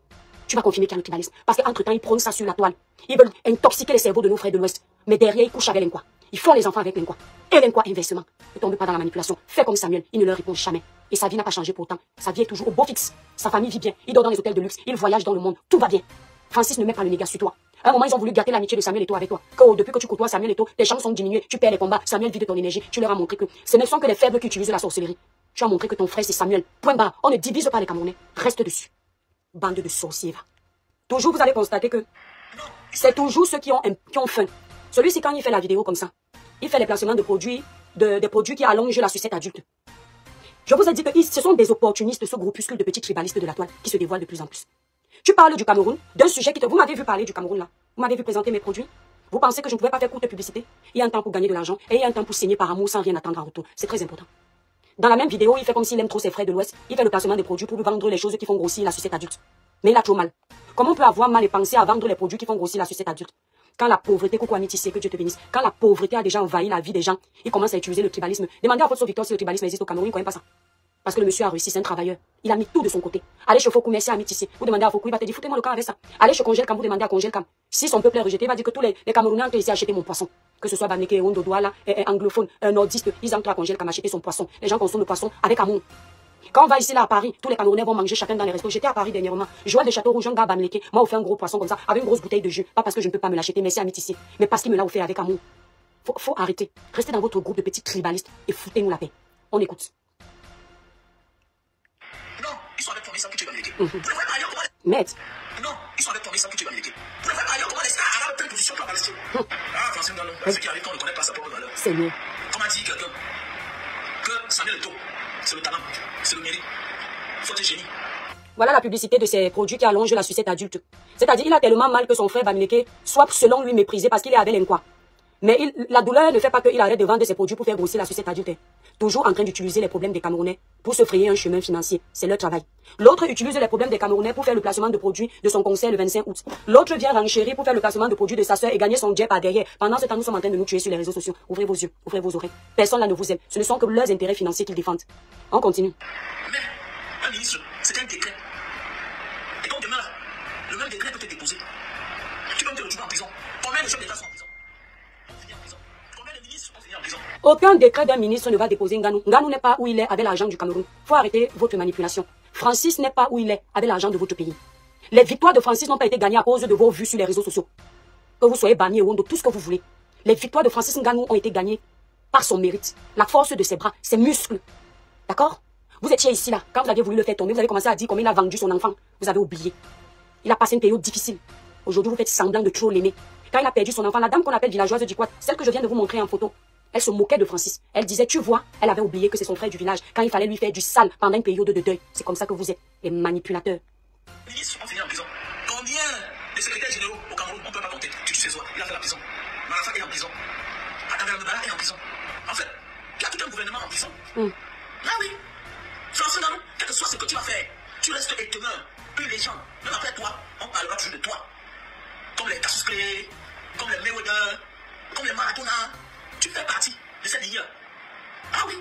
Tu vas confirmer qu'il y a le tribalisme. Parce qu'entre-temps, ils prônent ça sur la toile. Ils veulent intoxiquer les cerveaux de nos frères de l'Ouest. Mais derrière, ils couchent avec l'Inquois. Ils font les enfants avec l'Inquois. Et l'Inquois, inversement. Ne tombe pas dans la manipulation. Fais comme Samuel. Il ne leur répond jamais. Et sa vie n'a pas changé pour autant. Sa vie est toujours au beau fixe. Sa famille vit bien. Il dort dans les hôtels de luxe. Il voyage dans le monde. Tout va bien. Francis ne met pas le négat sur toi. À un moment, ils ont voulu gâter l'amitié de Samuel Eto'o avec toi. Que depuis que tu côtoies Samuel Eto'o, tes chances sont diminuées, tu perds les combats, Samuel vide ton énergie, tu leur as montré que ce ne sont que les faibles qui utilisent la sorcellerie. Tu as montré que ton frère c'est Samuel. Point barre. On ne divise pas les Camerounais. Reste dessus. Bande de sorciers, va. Toujours, vous allez constater que c'est toujours ceux qui ont faim. Celui-ci, quand il fait la vidéo comme ça, il fait les placements de produits, des produits qui allongent la sucette adulte. Je vous ai dit que ce sont des opportunistes, ce groupuscule de petits tribalistes de la toile qui se dévoilent de plus en plus. Tu parles du Cameroun, d'un sujet qui te... Vous m'avez vu parler du Cameroun là. Vous m'avez vu présenter mes produits. Vous pensez que je ne pouvais pas faire courte publicité? Il y a un temps pour gagner de l'argent et il y a un temps pour saigner par amour sans rien attendre en retour. C'est très important. Dans la même vidéo, il fait comme s'il aime trop ses frères de l'Ouest. Il fait le placement des produits pour vendre les choses qui font grossir la sucette adulte. Mais il a trop mal. Comment on peut avoir mal et penser à vendre les produits qui font grossir la sucette adulte? Quand la pauvreté, coucou Amitissé, que Dieu te bénisse, quand la pauvreté a déjà envahi la vie des gens, il commence à utiliser le tribalisme. Demandez à votre Victor si le tribalisme existe au Cameroun, il ne connaît pas ça. Parce que le monsieur a réussi, c'est un travailleur. Il a mis tout de son côté. Allez chez Fokou, merci à Amitissé. Vous demandez à Fokou, il va te dire, foutez-moi le camp avec ça. Allez chez Congel Cam, vous demandez à Congel Cam. Si son peuple est rejeté, il va dire que tous les Camerounais ont ici acheter mon poisson. Que ce soit Baneke, Ondodoa, anglophone, nordiste, ils entrent à Congel Cam acheter son poisson. Les gens consomment le poisson avec amour. Quand on va ici là à Paris, tous les Camerounais vont manger chacun dans les restos. J'étais à Paris dernièrement. Joël de Château Rouge, un gars Bamileke, m'a offert un gros poisson comme ça, avec une grosse bouteille de jus. Pas parce que je ne peux pas me l'acheter, merci à Amitissé, mais parce qu'il me l'a offert avec amour. Faut arrêter. Restez dans votre groupe de petits tribalistes et foutez-nous la paix. On écoute. Non, ils sont avec ton message que tu vas m'éléguer. Maître. Non, ils sont avec ton message que tu vas m'éléguer. Vous voyez ailleurs comment les stars arabes prennent position pour la Palestine. Ah, Francine Gallo, ce qui arrive quand on ne connaît pas sa propre valeur. C'est mieux. Comme a dit quelqu'un, que Samuel Eto'o, c'est le talent, c'est le mérite. Faut être génie. Voilà la publicité de ces produits qui allongent la sucette adulte. C'est-à-dire, il a tellement mal que son frère Bamileke soit selon lui méprisé parce qu'il est avec l'Inquois. Mais la douleur ne fait pas qu'il arrête de vendre ses produits pour faire grossir la sucette adulte. Toujours en train d'utiliser les problèmes des Camerounais pour se frayer un chemin financier. C'est leur travail. L'autre utilise les problèmes des Camerounais pour faire le placement de produits de son concert le 25 août. L'autre vient renchérir pour faire le placement de produits de sa sœur et gagner son jet par derrière. Pendant ce temps, nous sommes en train de nous tuer sur les réseaux sociaux. Ouvrez vos yeux, ouvrez vos oreilles. Personne là ne vous aime. Ce ne sont que leurs intérêts financiers qu'ils défendent. On continue. Mais un ministre, c'est un décret. Et donc demain, là, le même décret peut être déposé. Tu peux me te retrouver en prison. Combien de chefs d'État sont en prison? Combien de ministres vont finir en prison? Aucun décret d'un ministre ne va déposer Ngannou. Ngannou n'est pas où il est avec l'argent du Cameroun. Faut arrêter votre manipulation. Francis n'est pas où il est avec l'argent de votre pays. Les victoires de Francis n'ont pas été gagnées à cause de vos vues sur les réseaux sociaux. Que vous soyez banni ou tout ce que vous voulez. Les victoires de Francis Ngannou ont été gagnées par son mérite. La force de ses bras, ses muscles. D'accord? Vous étiez ici là. Quand vous aviez voulu le faire tomber, vous avez commencé à dire comment il a vendu son enfant. Vous avez oublié. Il a passé une période difficile. Aujourd'hui, vous faites semblant de trop l'aimer. Quand il a perdu son enfant, la dame qu'on appelle villageoise du Quad, celle que je viens de vous montrer en photo, elle se moquait de Francis. Elle disait, tu vois, elle avait oublié que c'est son frère du village quand il fallait lui faire du sale pendant une période de deuil. C'est comme ça que vous êtes, les manipulateurs. Les ministres vont finir en prison. Combien de secrétaires généraux au Cameroun, on ne peut pas compter. Tu sais, il a fait la prison. Malafa est en prison. Atangana est en prison. En fait, il y a tout un gouvernement en prison. Ah oui. Francine Ngannou, quel que soit ce que tu vas faire, tu restes et demeures. Puis les gens, même après toi, on parlera toujours de toi. Comme les Cassius Clay, comme les Mayweather, comme les Maradona. Tu fais partie de cette ligne. Ah oui.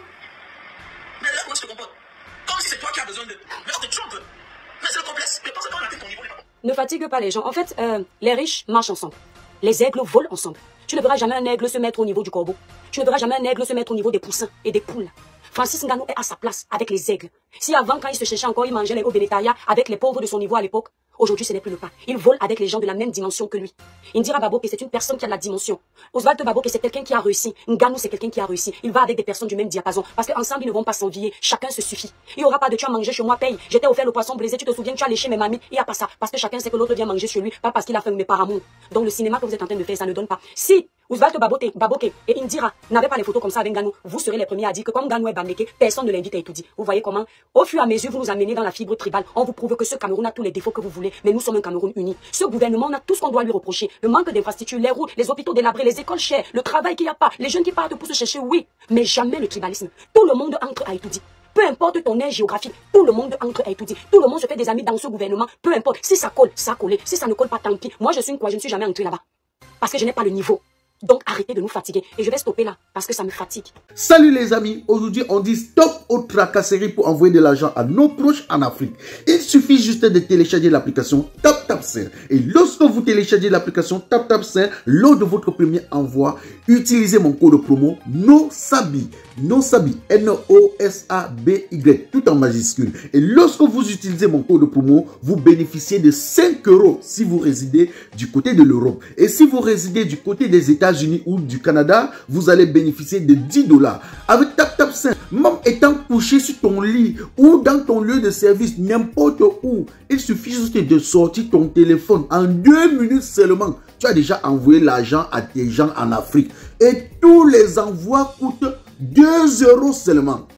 Mais là, comment tu te comportes? Comme si c'est toi qui as besoin de... Mais on te trompe. Mais c'est le complexe. Mais parce qu'on a atteint ton niveau. Ne fatigue pas les gens. En fait, les riches marchent ensemble. Les aigles volent ensemble. Tu ne verras jamais un aigle se mettre au niveau du corbeau. Tu ne verras jamais un aigle se mettre au niveau des poussins et des poules. Francis Ngannou est à sa place avec les aigles. Si avant, quand il se cherchait encore, il mangeait les hauts bénétariats avec les pauvres de son niveau à l'époque, Aujourd'hui, ce n'est plus le cas. Il vole avec les gens de la même dimension que lui. Indira Baboke, c'est une personne qui a de la dimension. Oswald Baboke, c'est quelqu'un qui a réussi. Nganou, c'est quelqu'un qui a réussi. Il va avec des personnes du même diapason. Parce qu'ensemble, ils ne vont pas s'envier. Chacun se suffit. Il n'y aura pas de tu as mangé chez moi, paye. J'étais offert le poisson brisé, tu te souviens, tu as léché mes mamies. Il n'y a pas ça. Parce que chacun sait que l'autre vient manger chez lui. Pas parce qu'il a faim, mais par amour. Donc le cinéma que vous êtes en train de faire, ça ne donne pas. Si Oswald Baboke et Indira n'avaient pas les photos comme ça avec Nganou, vous serez les premiers à dire que comme Nganou est Bameke, personne ne l'invite à étudier. Vous voyez comment, au fur et à mesure, vous nous amenez dans la fibre tribale. On vous prouve que ce Cameroun a tous les défauts que vous voulez, mais nous sommes un Cameroun uni. Ce gouvernement, on a tout ce qu'on doit lui reprocher. Le manque d'infrastructures, les routes, les hôpitaux délabrés, les écoles chères, le travail qu'il n'y a pas, les jeunes qui partent pour se chercher, oui, mais jamais le tribalisme. Tout le monde entre à étudier. Peu importe ton aire géographique, tout le monde entre à étudier. Tout le monde se fait des amis dans ce gouvernement. Peu importe. Si ça colle, ça colle. Si ça ne colle pas, tant pis. Moi, je suis une quoi, je ne suis jamais entrée là-bas. Parce que je n'ai pas le niveau. Donc arrêtez de nous fatiguer. Et je vais stopper là, parce que ça me fatigue. Salut les amis, aujourd'hui on dit stop aux tracasseries pour envoyer de l'argent à nos proches en Afrique. Il suffit juste de télécharger l'application TapTapSend. Et lorsque vous téléchargez l'application TapTapSend, lors de votre premier envoi, utilisez mon code promo NOSABI. NOSABI, N-O-S-A-B-Y, tout en majuscule. Et lorsque vous utilisez mon code promo, vous bénéficiez de 5 € si vous résidez du côté de l'Europe. Et si vous résidez du côté des États-Unis ou du Canada, vous allez bénéficier de 10 $. Avec TapTapSend, même étant couché sur ton lit ou dans ton lieu de service, n'importe où, il suffit juste de sortir ton téléphone. En 2 minutes seulement, tu as déjà envoyé l'argent à tes gens en Afrique. Et tous les envois coûtent 2 € seulement.